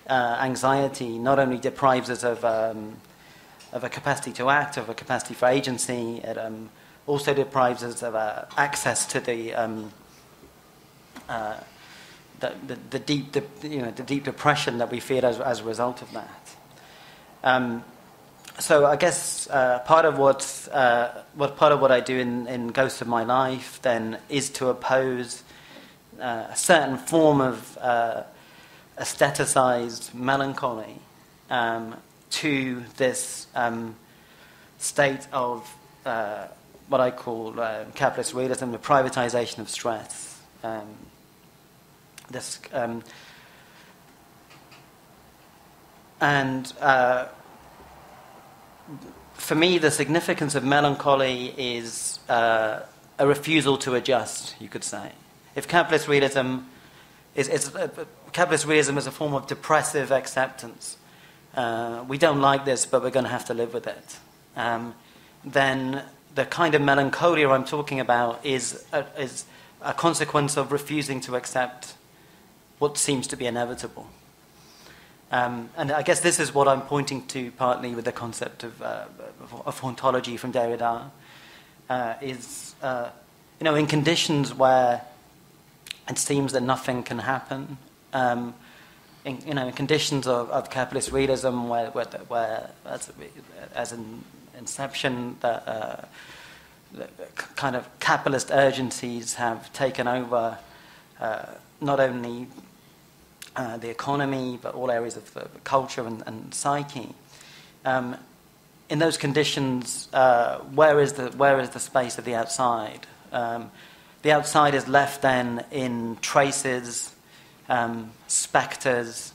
anxiety, not only deprives us of a capacity to act, of a capacity for agency, it also deprives us of access to the deep depression that we feel as a result of that. So I guess part of what I do in Ghosts of My Life then is to oppose a certain form of aestheticized melancholy to this state of what I call capitalist realism, the privatization of stress. For me, the significance of melancholy is a refusal to adjust, you could say. If capitalist realism capitalist realism is a form of depressive acceptance, we don't like this, but we're going to have to live with it, then the kind of melancholia I'm talking about is a consequence of refusing to accept what seems to be inevitable. And I guess this is what I'm pointing to partly with the concept of hauntology from Derrida, in conditions where it seems that nothing can happen, in conditions of capitalist realism where as in Inception, the kind of capitalist urgencies have taken over not only the economy, but all areas of the culture and psyche. In those conditions, where is the space of the outside? The outside is left then in traces, spectres,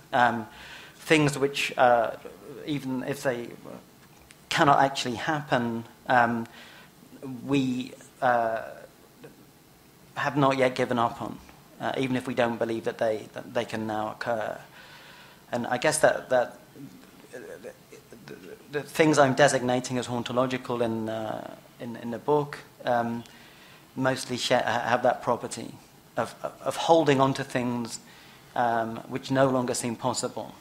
things which, even if they cannot actually happen, we have not yet given up on. Even if we don't believe that they can now occur. And I guess that the things I'm designating as hauntological in the book mostly have that property of holding on to things which no longer seem possible,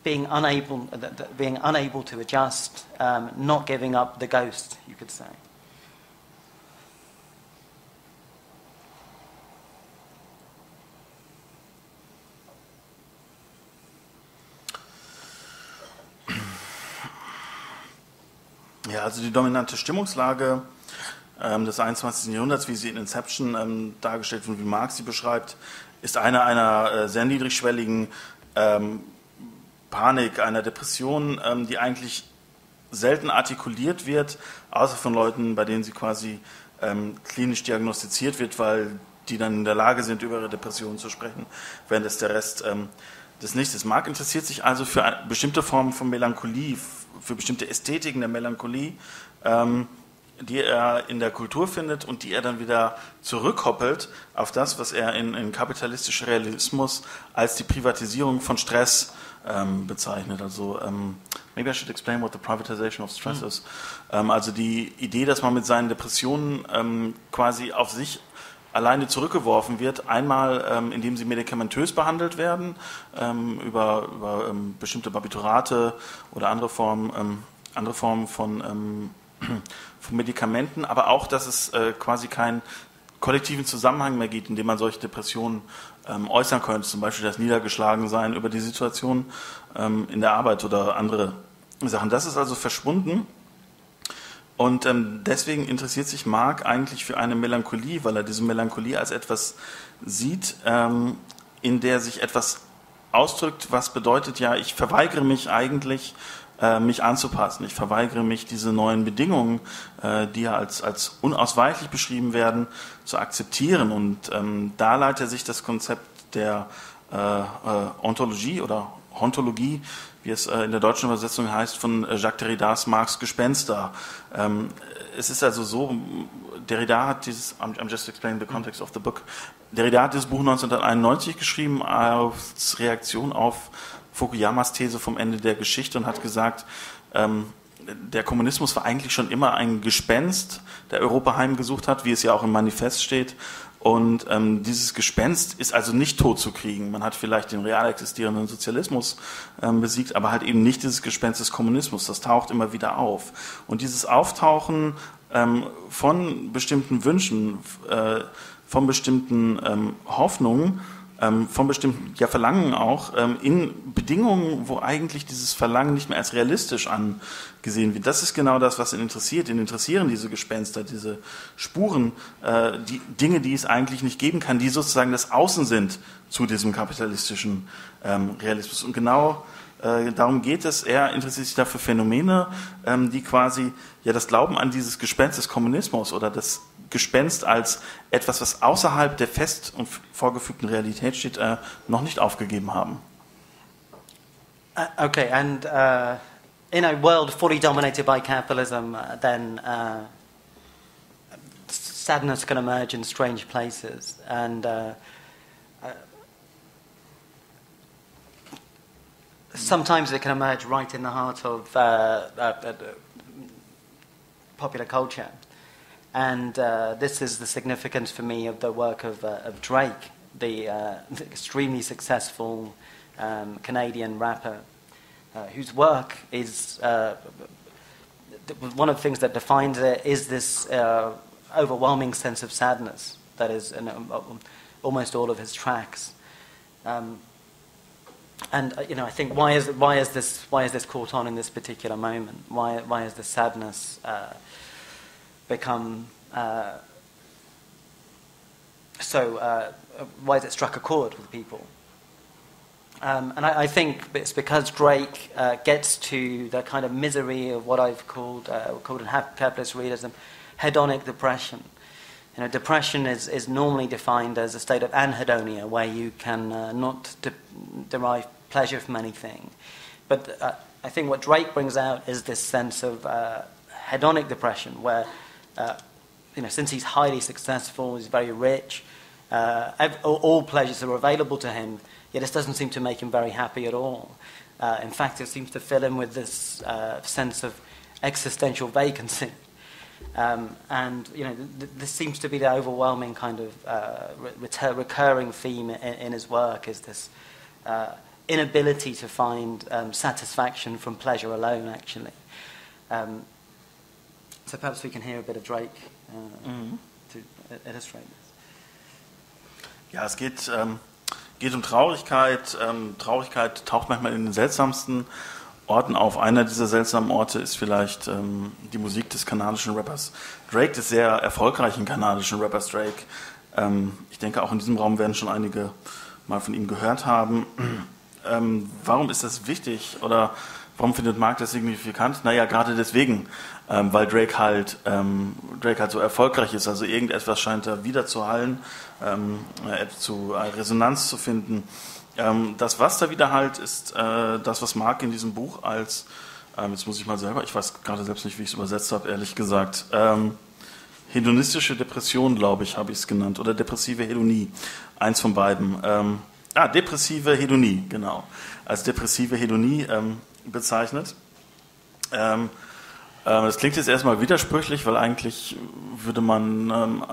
being unable to adjust, not giving up the ghost, you could say. Ja, also die dominante Stimmungslage des 21. Jahrhunderts, wie sie in Inception dargestellt wird, wie Marx sie beschreibt, ist einer sehr niedrigschwelligen Panik, einer Depression, die eigentlich selten artikuliert wird, außer von Leuten, bei denen sie quasi klinisch diagnostiziert wird, weil die dann in der Lage sind, über ihre Depression zu sprechen, während es der Rest das nicht ist. Marx interessiert sich also für bestimmte Formen von Melancholie, für bestimmte Ästhetiken der Melancholie, die er in der Kultur findet und die er dann wieder zurückkoppelt auf das, was er in kapitalistischem Realismus als die Privatisierung von Stress bezeichnet. Also, maybe I should explain what the privatization of stress is. Also die Idee, dass man mit seinen Depressionen quasi auf sich alleine zurückgeworfen wird, einmal indem sie medikamentös behandelt werden, über bestimmte Barbiturate oder andere Formen von Medikamenten, aber auch, dass es quasi keinen kollektiven Zusammenhang mehr gibt, in dem man solche Depressionen äußern könnte, zum Beispiel das Niedergeschlagensein über die Situation in der Arbeit oder andere Sachen. Das ist also verschwunden. Und deswegen interessiert sich Marx eigentlich für eine Melancholie, weil er diese Melancholie als etwas sieht, in der sich etwas ausdrückt, was bedeutet, ja, ich verweigere mich eigentlich, mich anzupassen. Ich verweigere mich, diese neuen Bedingungen, die ja als unausweichlich beschrieben werden, zu akzeptieren. Und da leitet sich das Konzept der Ontologie oder Hauntologie, wie es in der deutschen Übersetzung heißt, von Jacques Derridas Marx Gespenster. Es ist also so, Derrida hat dieses, I'm just explaining the context of the book, Derrida hat dieses Buch 1991 geschrieben als Reaktion auf Fukuyamas These vom Ende der Geschichte und hat gesagt, der Kommunismus war eigentlich schon immer ein Gespenst, der Europa heimgesucht hat, wie es ja auch im Manifest steht. Und dieses Gespenst ist also nicht tot zu kriegen. Man hat vielleicht den real existierenden Sozialismus besiegt, aber halt eben nicht dieses Gespenst des Kommunismus. Das taucht immer wieder auf. Und dieses Auftauchen von bestimmten Wünschen, von bestimmten Hoffnungen, von bestimmten Verlangen auch, in Bedingungen, wo eigentlich dieses Verlangen nicht mehr als realistisch angesehen wird. Das ist genau das, was ihn interessiert. Ihn interessieren diese Gespenster, diese Spuren, die Dinge, die es eigentlich nicht geben kann, die sozusagen das Außen sind zu diesem kapitalistischen Realismus. Und genau darum geht es. Er interessiert sich dafür Phänomene, die quasi das Glauben an dieses Gespenst des Kommunismus oder das Gespenst als etwas, was außerhalb der fest und vorgefügten Realität steht, noch nicht aufgegeben haben. Okay, and in a world fully dominated by capitalism, then sadness can emerge in strange places, and sometimes it can emerge right in the heart of popular culture. And this is the significance for me of the work of Drake, the extremely successful Canadian rapper, whose work is, one of the things that defines it is this overwhelming sense of sadness that is in almost all of his tracks. And I think why is this caught on in this particular moment? Why is the sadness become why has it struck a chord with people? And I think it's because Drake gets to the kind of misery of what I've called in capitalist realism, hedonic depression. Depression is normally defined as a state of anhedonia, where you can not derive pleasure from anything. But I think what Drake brings out is this sense of hedonic depression, where since he's highly successful, he's very rich, all pleasures are available to him, yet this doesn't seem to make him very happy at all. In fact, it seems to fill him with this sense of existential vacancy. And this seems to be the overwhelming kind of recurring theme in his work, is this inability to find satisfaction from pleasure alone, actually. So perhaps we can hear a bit of Drake to illustrate this. Ja, es geht um Traurigkeit. Traurigkeit taucht manchmal in den seltsamsten Orten auf. Einer dieser seltsamen Orte ist vielleicht die Musik des kanadischen Rappers Drake, des sehr erfolgreichen kanadischen Rappers Drake. Ich denke, auch in diesem Raum werden schon einige mal von ihm gehört haben. Warum ist das wichtig oder warum findet Mark das signifikant? Naja, gerade deswegen, weil Drake halt so erfolgreich ist. Also irgendetwas scheint da wieder zu hallen, zu Resonanz zu finden. Das, was da wieder halt, ist das, was Mark in diesem Buch als, jetzt muss ich mal selber, ich weiß gerade selbst nicht, wie ich es übersetzt habe, ehrlich gesagt, hedonistische Depression, glaube ich, habe ich es genannt, oder depressive Hedonie, eins von beiden. Depressive Hedonie, genau, als depressive Hedonie bezeichnet. Das klingt jetzt erstmal widersprüchlich, weil eigentlich würde man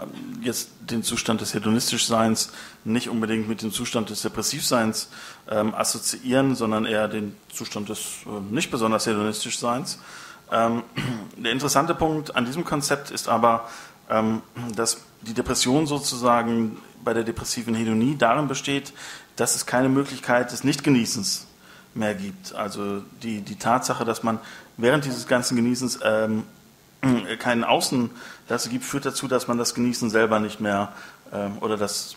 jetzt den Zustand des Hedonistischseins nicht unbedingt mit dem Zustand des Depressivseins assoziieren, sondern eher den Zustand des nicht besonders Hedonistischseins. Der interessante Punkt an diesem Konzept ist aber, dass die Depression sozusagen bei der depressiven Hedonie darin besteht, dass es keine Möglichkeit des Nichtgenießens mehr gibt. Also die Tatsache, dass man während dieses ganzen Genießens keinen Außen dazu gibt, führt dazu, dass man das Genießen selber nicht mehr oder das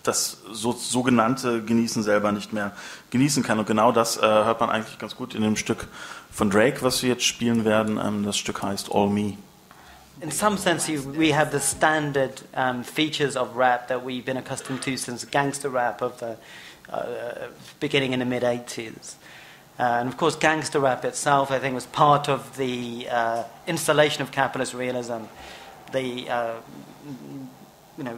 sogenannte Genießen selber nicht mehr genießen kann. Und genau das hört man eigentlich ganz gut in dem Stück von Drake, was wir jetzt spielen werden. Das Stück heißt All Me. In some sense, we have the standard features of rap that we've been accustomed to since gangster rap of the beginning in the mid-80s. And of course, gangster rap itself, I think, was part of the installation of capitalist realism.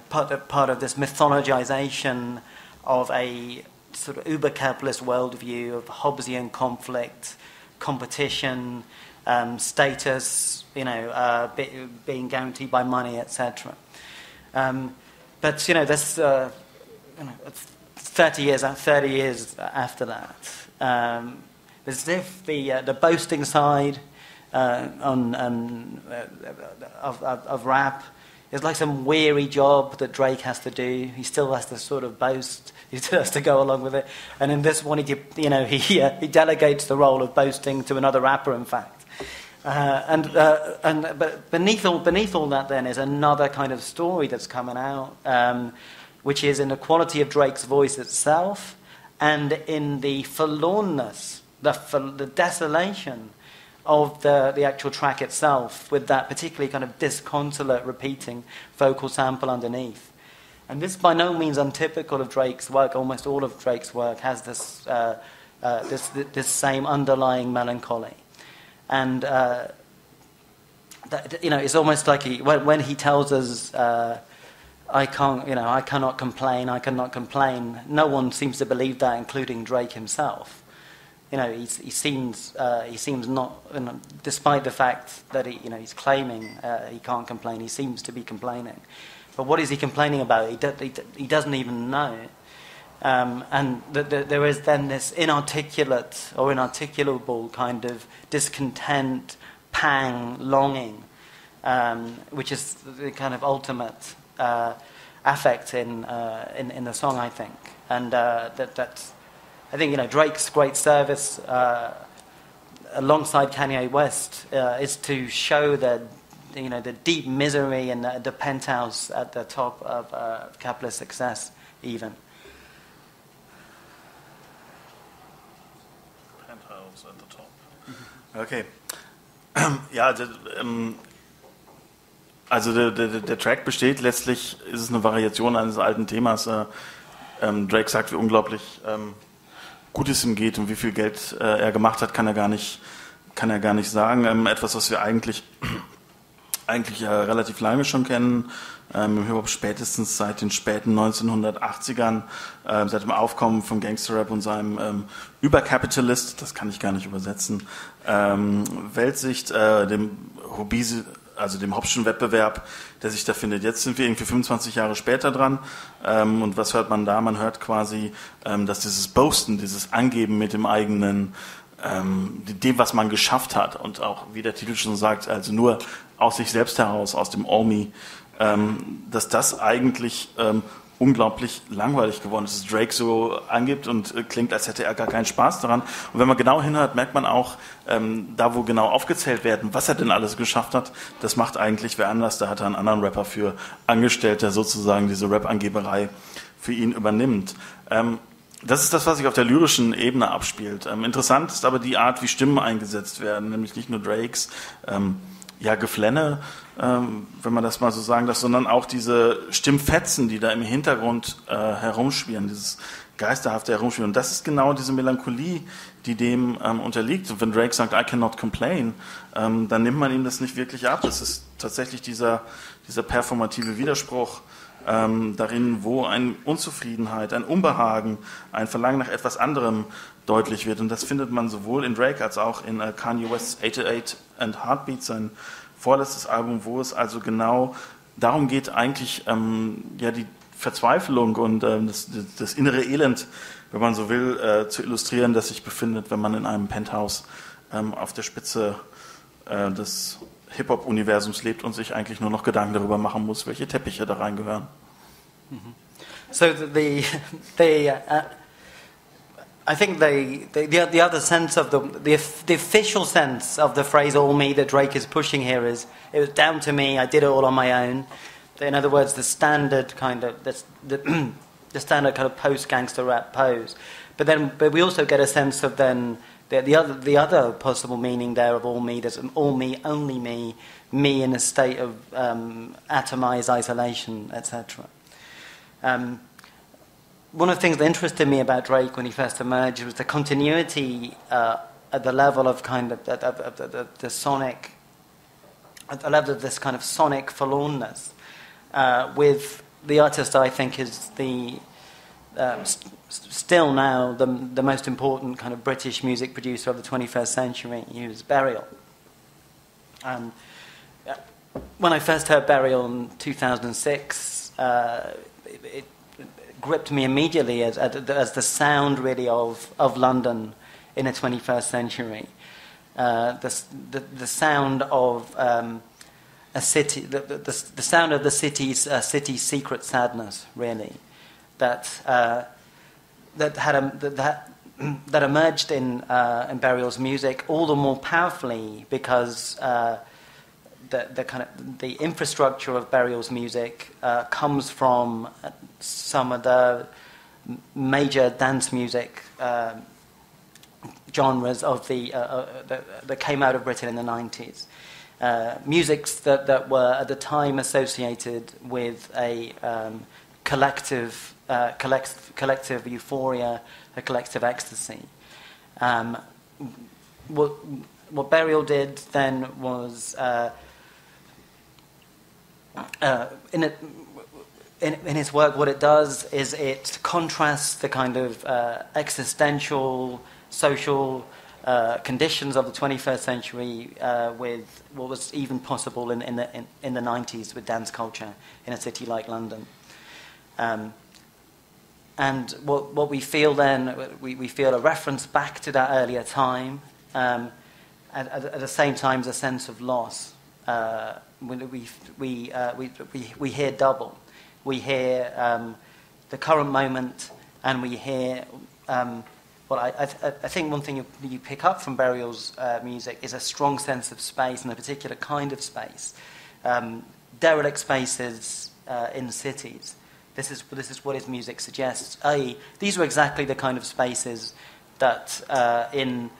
Part of this mythologization of a sort of uber-capitalist worldview of Hobbesian conflict, competition, status, being guaranteed by money, etc. But this 30 years after that, as if the boasting side of rap is like some weary job that Drake has to do. He still has to sort of boast. He still has to go along with it. And in this one, he delegates the role of boasting to another rapper, in fact. But beneath all that, then, is another kind of story that's coming out, which is in the quality of Drake's voice itself, and in the forlornness, the desolation of the actual track itself, with that particularly kind of disconsolate repeating vocal sample underneath. And this, by no means untypical of Drake's work. Almost all of Drake's work has this same underlying melancholy. And it's almost like when he tells us, I cannot complain. No one seems to believe that, including Drake himself. He seems not, despite the fact that he's claiming he can't complain. He seems to be complaining. But what is he complaining about? He doesn't even know. And there is then this inarticulate or inarticulable kind of discontent, pang, longing, which is the kind of ultimate affect in the song, I think. And that's, I think, Drake's great service alongside Kanye West is to show the deep misery and the penthouse at the top of capitalist success, even. Penthouse at the top. Okay. Ja, also der Track besteht letztlich, ist es eine Variation eines alten Themas. Drake sagt, wie unglaublich gut es ihm geht und wie viel Geld er gemacht hat, kann er gar nicht sagen. Etwas, was wir eigentlich relativ lange schon kennen, im Hip-Hop spätestens seit den späten 1980ern, seit dem Aufkommen von Gangster-Rap und seinem Überkapitalist, das kann ich gar nicht übersetzen, Weltsicht, dem Hobbschen Wettbewerb, der sich da findet. Jetzt sind wir irgendwie 25 Jahre später dran, und was hört man da? Man hört quasi, dass dieses Boasten, dieses Angeben mit dem eigenen, dem, was man geschafft hat, und auch, wie der Titel schon sagt, also nur aus sich selbst heraus, aus dem All Me, dass das eigentlich unglaublich langweilig geworden ist, dass Drake so angibt und klingt, als hätte er gar keinen Spaß daran. Und wenn man genau hinhört, merkt man auch, da wo genau aufgezählt werden, was er denn alles geschafft hat, das macht eigentlich wer anders. Da hat er einen anderen Rapper für angestellt, der sozusagen diese Rap-Angeberei für ihn übernimmt. Das ist das, was sich auf der lyrischen Ebene abspielt. Interessant ist aber die Art, wie Stimmen eingesetzt werden, nämlich nicht nur Drakes, Geflenne, wenn man das mal so sagen darf, sondern auch diese Stimmfetzen, die da im Hintergrund herumschwirren, dieses geisterhafte Herumschwirren. Und das ist genau diese Melancholie, die dem unterliegt. Und wenn Drake sagt, I cannot complain, dann nimmt man ihm das nicht wirklich ab. Das ist tatsächlich dieser performative Widerspruch darin, wo eine Unzufriedenheit, ein Unbehagen, ein Verlangen nach etwas anderem deutlich wird. Und das findet man sowohl in Drake als auch in Kanye West's 808 and Heartbeat, sein vorletztes Album, wo es also genau darum geht, eigentlich die Verzweiflung und das innere Elend, wenn man so will, zu illustrieren, das sich befindet, wenn man in einem Penthouse auf der Spitze des Hip-Hop-Universums lebt und sich eigentlich nur noch Gedanken darüber machen muss, welche Teppiche da reingehören. So I think the other sense of the official sense of the phrase "all me" that Drake is pushing here is it was down to me. I did it all on my own. In other words, the standard kind of the standard kind of post-gangster rap pose. But we also get a sense of then the other possible meaning there of all me. There's all me, only me in a state of atomized isolation, etc. One of the things that interested me about Drake when he first emerged was the continuity at the level of kind of the sonic, at the level of this kind of sonic forlornness, with the artist I think is the still now the most important kind of British music producer of the 21st century, who's Burial. When I first heard Burial in 2006, it gripped me immediately as the sound really of London in the 21st century. The sound of a city, the sound of the city's secret sadness, really, that emerged in Burial's music all the more powerfully because the infrastructure of Burial's music comes from some of the major dance music genres of that came out of Britain in the 90s. Musics that were at the time associated with a collective euphoria, a collective ecstasy. What Burial did then was in his work, what it does is it contrasts the kind of existential, social conditions of the 21st century with what was even possible in the 90s with dance culture in a city like London. And what we feel then, we feel a reference back to that earlier time, at the same time as a sense of loss. We hear double. We hear the current moment, and we hear. I think one thing you pick up from Burial's music is a strong sense of space, and a particular kind of space. Derelict spaces in cities. This is what his music suggests. These are exactly the kind of spaces that in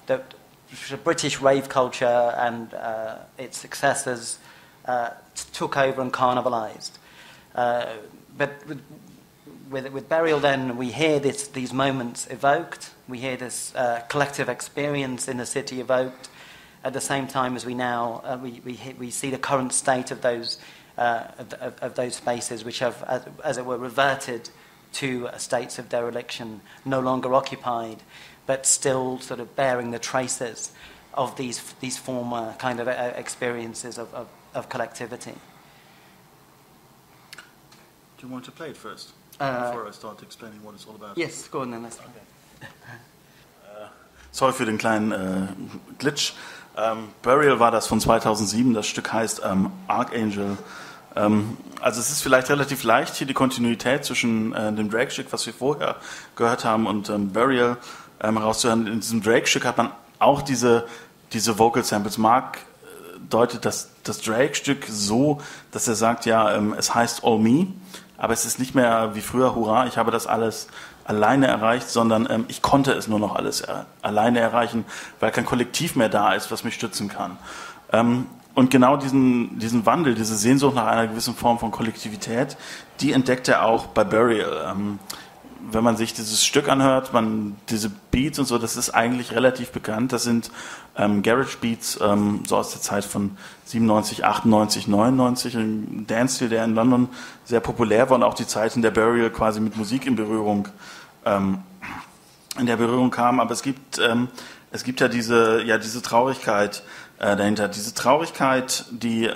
the British rave culture and its successors took over and carnivalized. But with Burial, then we hear these moments evoked. We hear this collective experience in the city evoked. At the same time as we now we see the current state of those spaces, which have, as it were, reverted to states of dereliction, no longer occupied, but still sort of bearing the traces of these former kind of experiences of collectivity. Do you want to play it first, before I start explaining what it's all about? Yes, go on then. Let's okay. Sorry für den kleinen Glitch. Burial war das von 2007. Das Stück heißt Archangel. Also es ist vielleicht relativ leicht, hier die Kontinuität zwischen dem Drake-Stück, was wir vorher gehört haben, und Burial herauszuhören. In diesem Drake-Stück hat man auch diese Vocal Samples. Mark deutet das Drake-Stück so, dass er sagt, ja, es heißt All Me, aber es ist nicht mehr wie früher, hurra, ich habe das alles alleine erreicht, sondern ich konnte es nur noch alles alleine erreichen, weil kein Kollektiv mehr da ist, was mich stützen kann. Und genau diesen Wandel, diese Sehnsucht nach einer gewissen Form von Kollektivität, die entdeckt er auch bei Burial. Wenn man sich dieses Stück anhört, diese Beats und so, das ist eigentlich relativ bekannt. Das sind Garage Beats, so aus der Zeit von 97, 98, 99, ein Dance-Stil, der in London sehr populär war und auch die Zeit, in der Burial quasi mit Musik in Berührung kam. Aber es gibt ja diese Traurigkeit dahinter. Diese Traurigkeit, die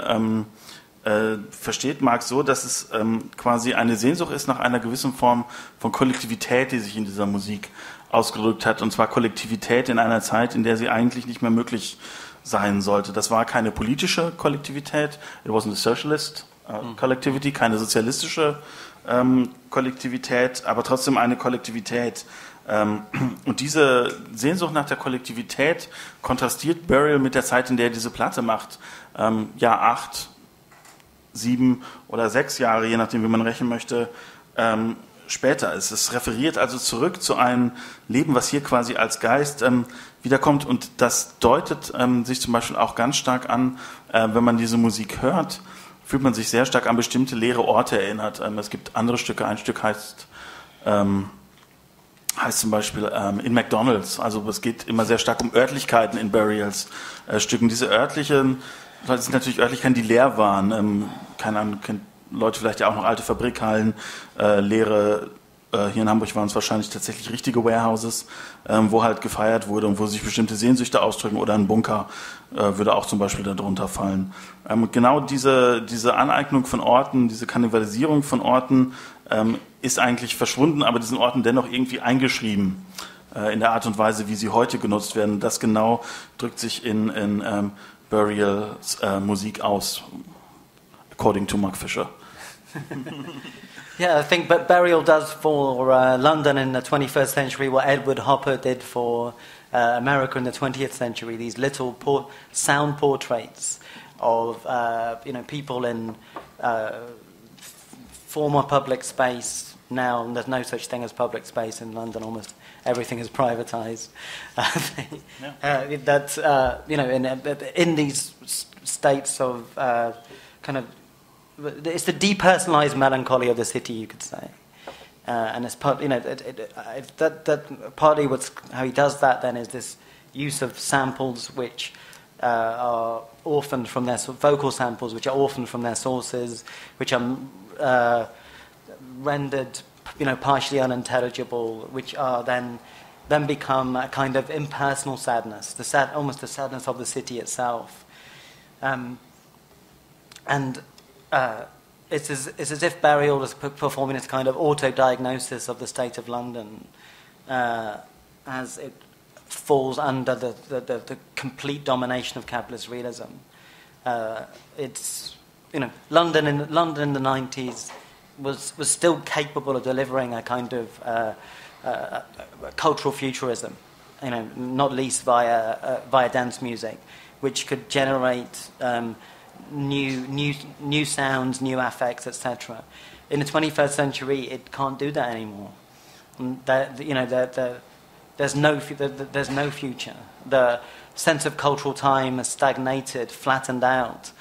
versteht Marx so, dass es quasi eine Sehnsucht ist nach einer gewissen Form von Kollektivität, die sich in dieser Musik ausgedrückt hat, und zwar Kollektivität in einer Zeit, in der sie eigentlich nicht mehr möglich sein sollte. Das war keine politische Kollektivität, it wasn't a socialist collectivity, keine sozialistische Kollektivität, aber trotzdem eine Kollektivität. Und diese Sehnsucht nach der Kollektivität kontrastiert Burial mit der Zeit, in der er diese Platte macht. 8, 7 oder 6 Jahre, je nachdem, wie man rechnen möchte, später ist. Es referiert also zurück zu einem Leben, was hier quasi als Geist wiederkommt, und das deutet sich zum Beispiel auch ganz stark an, wenn man diese Musik hört, fühlt man sich sehr stark an bestimmte leere Orte erinnert. Es gibt andere Stücke, ein Stück heißt zum Beispiel in McDonald's, also es geht immer sehr stark um Örtlichkeiten in Burials Stücken. Diese örtlichen, das sind natürlich Örtlichkeiten, die leer waren. Keine Ahnung, kennt Leute vielleicht ja auch noch alte Fabrikhallen, leere, hier in Hamburg waren es wahrscheinlich tatsächlich richtige Warehouses, wo halt gefeiert wurde und wo sich bestimmte Sehnsüchte ausdrücken, oder ein Bunker würde auch zum Beispiel darunter fallen. Genau diese Aneignung von Orten, diese Kannibalisierung von Orten ist eigentlich verschwunden, aber diesen Orten dennoch irgendwie eingeschrieben in der Art und Weise, wie sie heute genutzt werden. Das genau drückt sich in Burials Musik aus, according to Mark Fisher. Yeah, I think Burial does for London in the 21st century what Edward Hopper did for America in the 20th century. These little sound portraits of people in former public space. Now there's no such thing as public space in London. Almost everything is privatized. In these states of kind of, it's the depersonalized melancholy of the city, you could say, and it's part, that partly what's how he does that. Then is this use of samples which are orphaned from their vocal samples, which are orphaned from their sources, which are rendered, partially unintelligible, which are then become a kind of impersonal sadness, almost the sadness of the city itself, it's as if Burial was performing its kind of auto-diagnosis of the state of London as it falls under the complete domination of capitalist realism. It's London in the 90s was still capable of delivering a kind of cultural futurism, not least via dance music, which could generate new sounds, new affects, etc. In the 21st century, it can't do that anymore. There's no future. The sense of cultural time has stagnated, flattened out.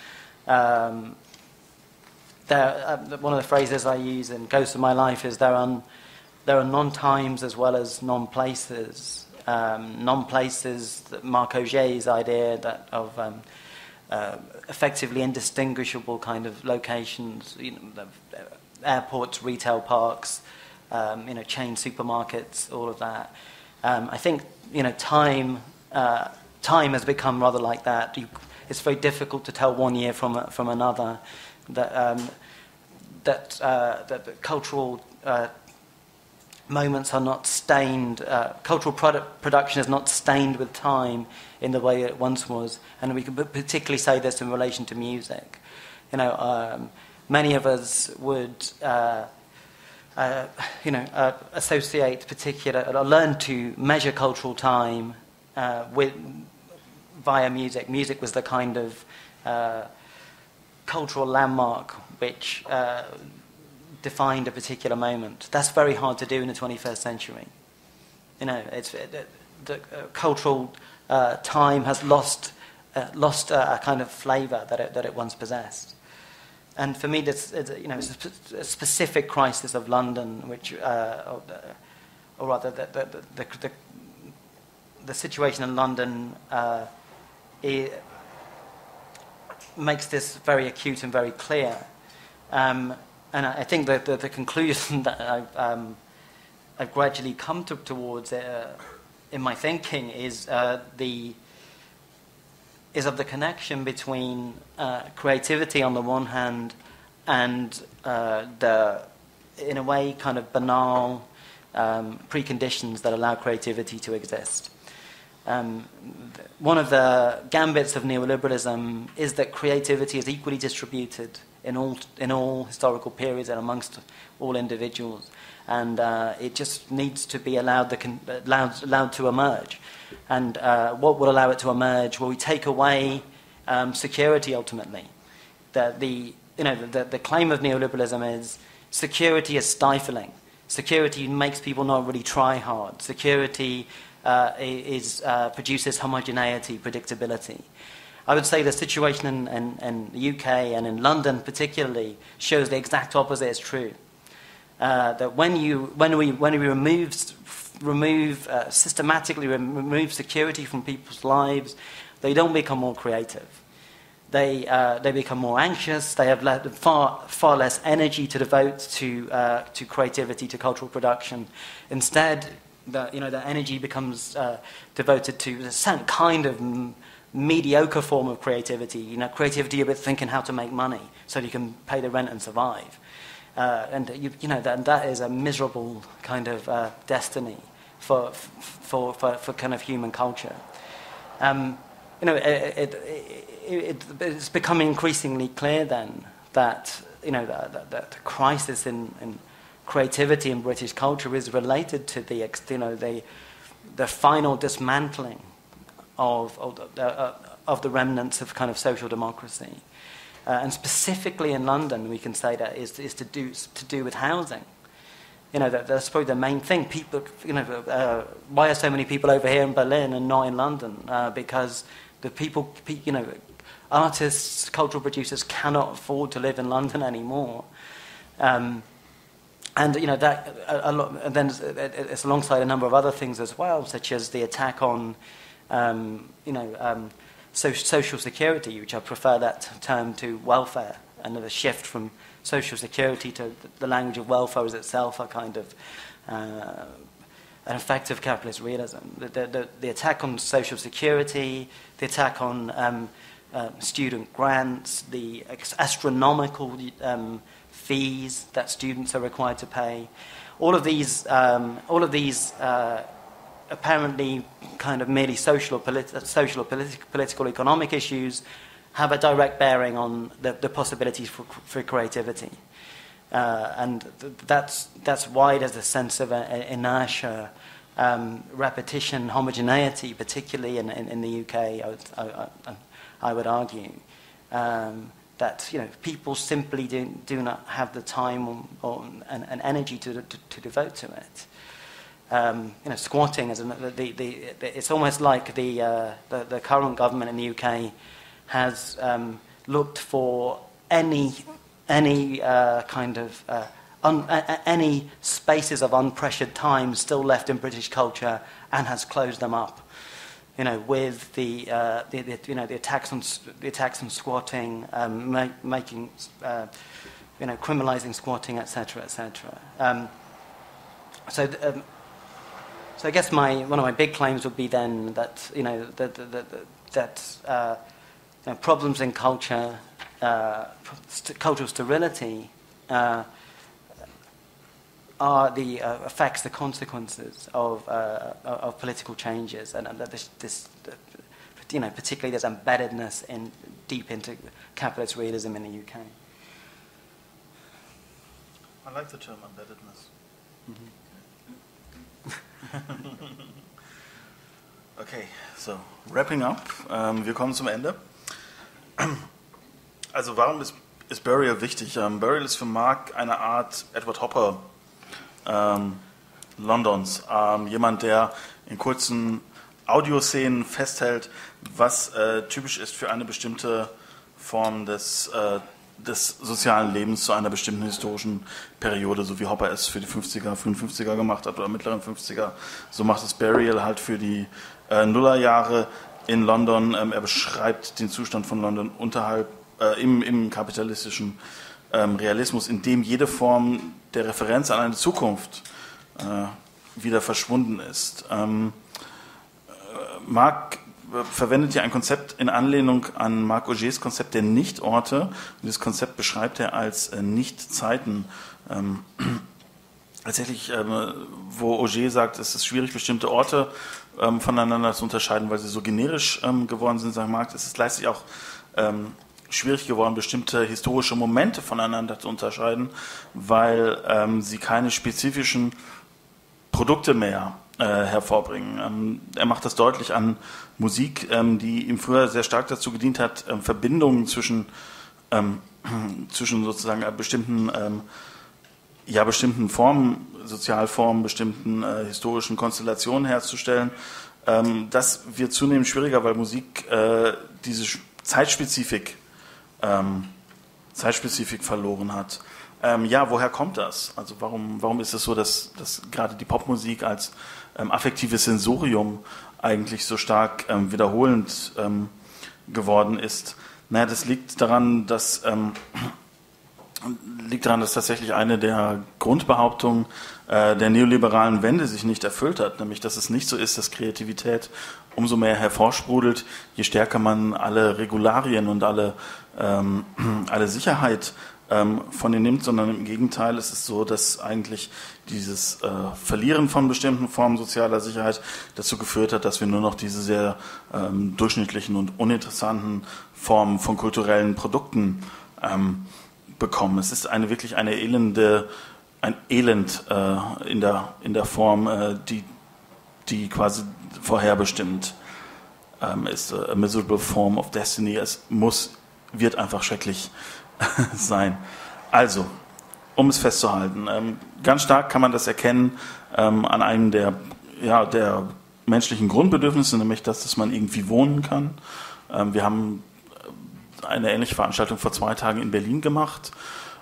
One of the phrases I use in Ghost of My Life is there are non-times as well as non-places. Non-places, Marc Augier's idea of effectively indistinguishable kind of locations, airports, retail parks, chain supermarkets, all of that. I think time has become rather like that. It's very difficult to tell one year from another. That cultural moments are not stained. Cultural production is not stained with time in the way it once was, and we can particularly say this in relation to music. many of us would associate particular, or learn to measure cultural time via music. Music was the kind of cultural landmark which defined a particular moment. That's very hard to do in the 21st century. The cultural time has lost a kind of flavour that it once possessed. And for me, it's a specific crisis of London, which, or rather, the situation in London it makes this very acute and very clear. And I think that the conclusion that I've gradually come towards in my thinking is of the connection between creativity on the one hand and the, in a way, kind of banal preconditions that allow creativity to exist. One of the gambits of neoliberalism is that creativity is equally distributed in all historical periods and amongst all individuals, and it just needs to be allowed to emerge. And what will allow it to emerge? Well, we take away security ultimately. The claim of neoliberalism is security is stifling. Security makes people not really try hard. Security produces homogeneity, predictability. I would say the situation in the UK and in London particularly shows the exact opposite is true. That when we systematically remove security from people's lives, they don't become more creative. They become more anxious. They have far less energy to devote to creativity, to cultural production. Instead, the energy becomes devoted to some kind of mediocre form of creativity. Creativity about thinking how to make money so you can pay the rent and survive. And that is a miserable kind of destiny for kind of human culture. It's becoming increasingly clear then that the crisis in creativity in British culture is related to the final dismantling of the remnants of kind of social democracy. And specifically in London, we can say that is to do with housing. That's probably the main thing. People, why are so many people over here in Berlin and not in London? Because the people, artists, cultural producers cannot afford to live in London anymore. And that a lot. And then it's alongside a number of other things as well, such as the attack on, social security, which I prefer that term to welfare, and the shift from social security to the language of welfare is itself a kind of an effect of capitalist realism. The attack on social security, the attack on student grants, the astronomical fees that students are required to pay, all of these apparently kind of merely social or political economic issues have a direct bearing on the possibilities for creativity. And that's why there's a sense of inertia, repetition, homogeneity, particularly in the UK, I would argue. That people simply do not have the time and energy to devote to it. Squatting is it's almost like the current government in the UK has looked for any kind of any spaces of unpressured time still left in British culture and has closed them up. With the attacks on squatting, making criminalising squatting, etc., etc. So I guess one of my big claims would be then that problems in culture, cultural sterility, are the effects, the consequences of political changes, and that this particularly there's embeddedness deep into capitalist realism in the UK. I like the term embeddedness. Okay, so wrapping up. Wir kommen zum Ende. Also warum ist Burial wichtig? Burial ist für Mark eine Art Edward Hopper Londons. Jemand, der in kurzen Audioszenen festhält, was typisch ist für eine bestimmte Form des sozialen Lebens zu einer bestimmten historischen Periode, so wie Hopper es für die 50er, frühen 50er gemacht hat oder mittleren 50er. So macht es Burial halt für die Nullerjahre in London. Er beschreibt den Zustand von London im kapitalistischen Realismus, in dem jede Form der Referenz an eine Zukunft wieder verschwunden ist. Mark verwendet hier ein Konzept in Anlehnung an Marc Augers Konzept der Nichtorte. Dieses Konzept beschreibt er als Nichtzeiten. Tatsächlich, wo Auger sagt, es ist schwierig, bestimmte Orte voneinander zu unterscheiden, weil sie so generisch geworden sind, sagt Marx, es ist gleichzeitig auch schwierig geworden, bestimmte historische Momente voneinander zu unterscheiden, weil sie keine spezifischen Produkte mehr hervorbringen. Er macht das deutlich an Musik, die ihm früher sehr stark dazu gedient hat, Verbindungen zwischen sozusagen bestimmten Formen, Sozialformen, bestimmten historischen Konstellationen herzustellen. Das wird zunehmend schwieriger, weil Musik diese Zeitspezifik verloren hat. Woher kommt das? Also warum ist es so, dass gerade die Popmusik als affektives Sensorium eigentlich so stark wiederholend geworden ist? Naja, das liegt daran, dass tatsächlich eine der Grundbehauptungen der neoliberalen Wende sich nicht erfüllt hat, nämlich dass es nicht so ist, dass Kreativität umso mehr hervorsprudelt, je stärker man alle Regularien und alle Sicherheit von ihr nimmt, sondern im Gegenteil ist es so, dass eigentlich dieses Verlieren von bestimmten Formen sozialer Sicherheit dazu geführt hat, dass wir nur noch diese sehr durchschnittlichen und uninteressanten Formen von kulturellen Produkten bekommen. Es ist wirklich ein Elend in der Form, die quasi vorherbestimmt ist. A miserable form of destiny. Es wird einfach schrecklich sein. Also, um es festzuhalten, ganz stark kann man das erkennen an einem der menschlichen Grundbedürfnisse, nämlich dass man irgendwie wohnen kann. Wir haben eine ähnliche Veranstaltung vor 2 Tagen in Berlin gemacht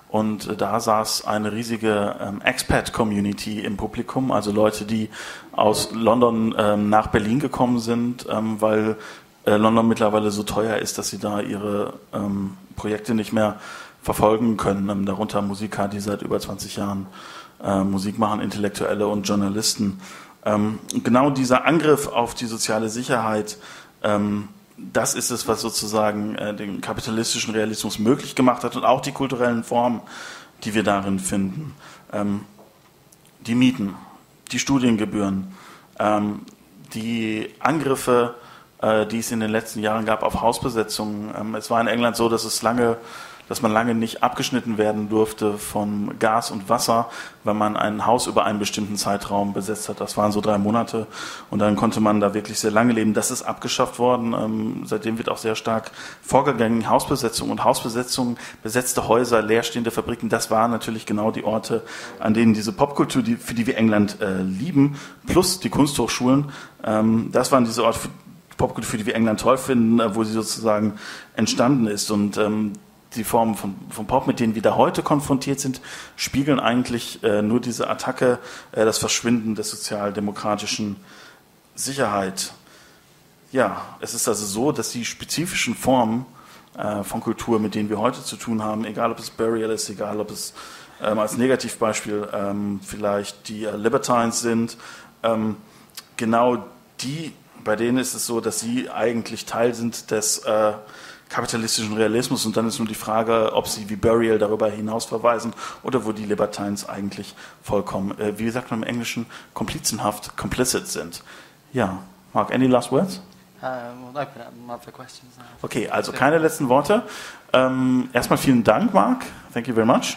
und da saß eine riesige Expat-Community im Publikum, also Leute, die aus London nach Berlin gekommen sind, weil London mittlerweile so teuer ist, dass sie da ihre Projekte nicht mehr verfolgen können. Darunter Musiker, die seit über 20 Jahren Musik machen, Intellektuelle und Journalisten. Genau dieser Angriff auf die soziale Sicherheit, das ist es, was sozusagen den kapitalistischen Realismus möglich gemacht hat und auch die kulturellen Formen, die wir darin finden. Die Mieten, die Studiengebühren, die Angriffe, die es in den letzten Jahren gab auf Hausbesetzungen. Es war in England so, dass man lange nicht abgeschnitten werden durfte von Gas und Wasser, wenn man ein Haus über einen bestimmten Zeitraum besetzt hat. Das waren so 3 Monate und dann konnte man da wirklich sehr lange leben. Das ist abgeschafft worden. Seitdem wird auch sehr stark vorgegangen. Hausbesetzung, besetzte Häuser, leerstehende Fabriken, das waren natürlich genau die Orte, an denen diese Popkultur, für die wir England lieben, plus die Kunsthochschulen, das waren diese Orte, Popkultur, für die wir England toll finden, wo sie sozusagen entstanden ist. Und die Formen von Pop, mit denen wir da heute konfrontiert sind, spiegeln eigentlich nur diese Attacke, das Verschwinden der sozialdemokratischen Sicherheit. Ja, es ist also so, dass die spezifischen Formen von Kultur, mit denen wir heute zu tun haben, egal ob es Burial ist, egal ob es als Negativbeispiel vielleicht die Libertines sind, genau die, bei denen ist es so, dass sie eigentlich Teil sind des kapitalistischen Realismus und dann ist nur die Frage, ob sie wie Burial darüber hinaus verweisen oder wo die Libertines eigentlich vollkommen, wie sagt man im Englischen, komplizenhaft, complicit sind. Ja, Mark, any last words? We'll open up for questions now. Okay, also keine letzten Worte. Erstmal vielen Dank, Mark. Thank you very much.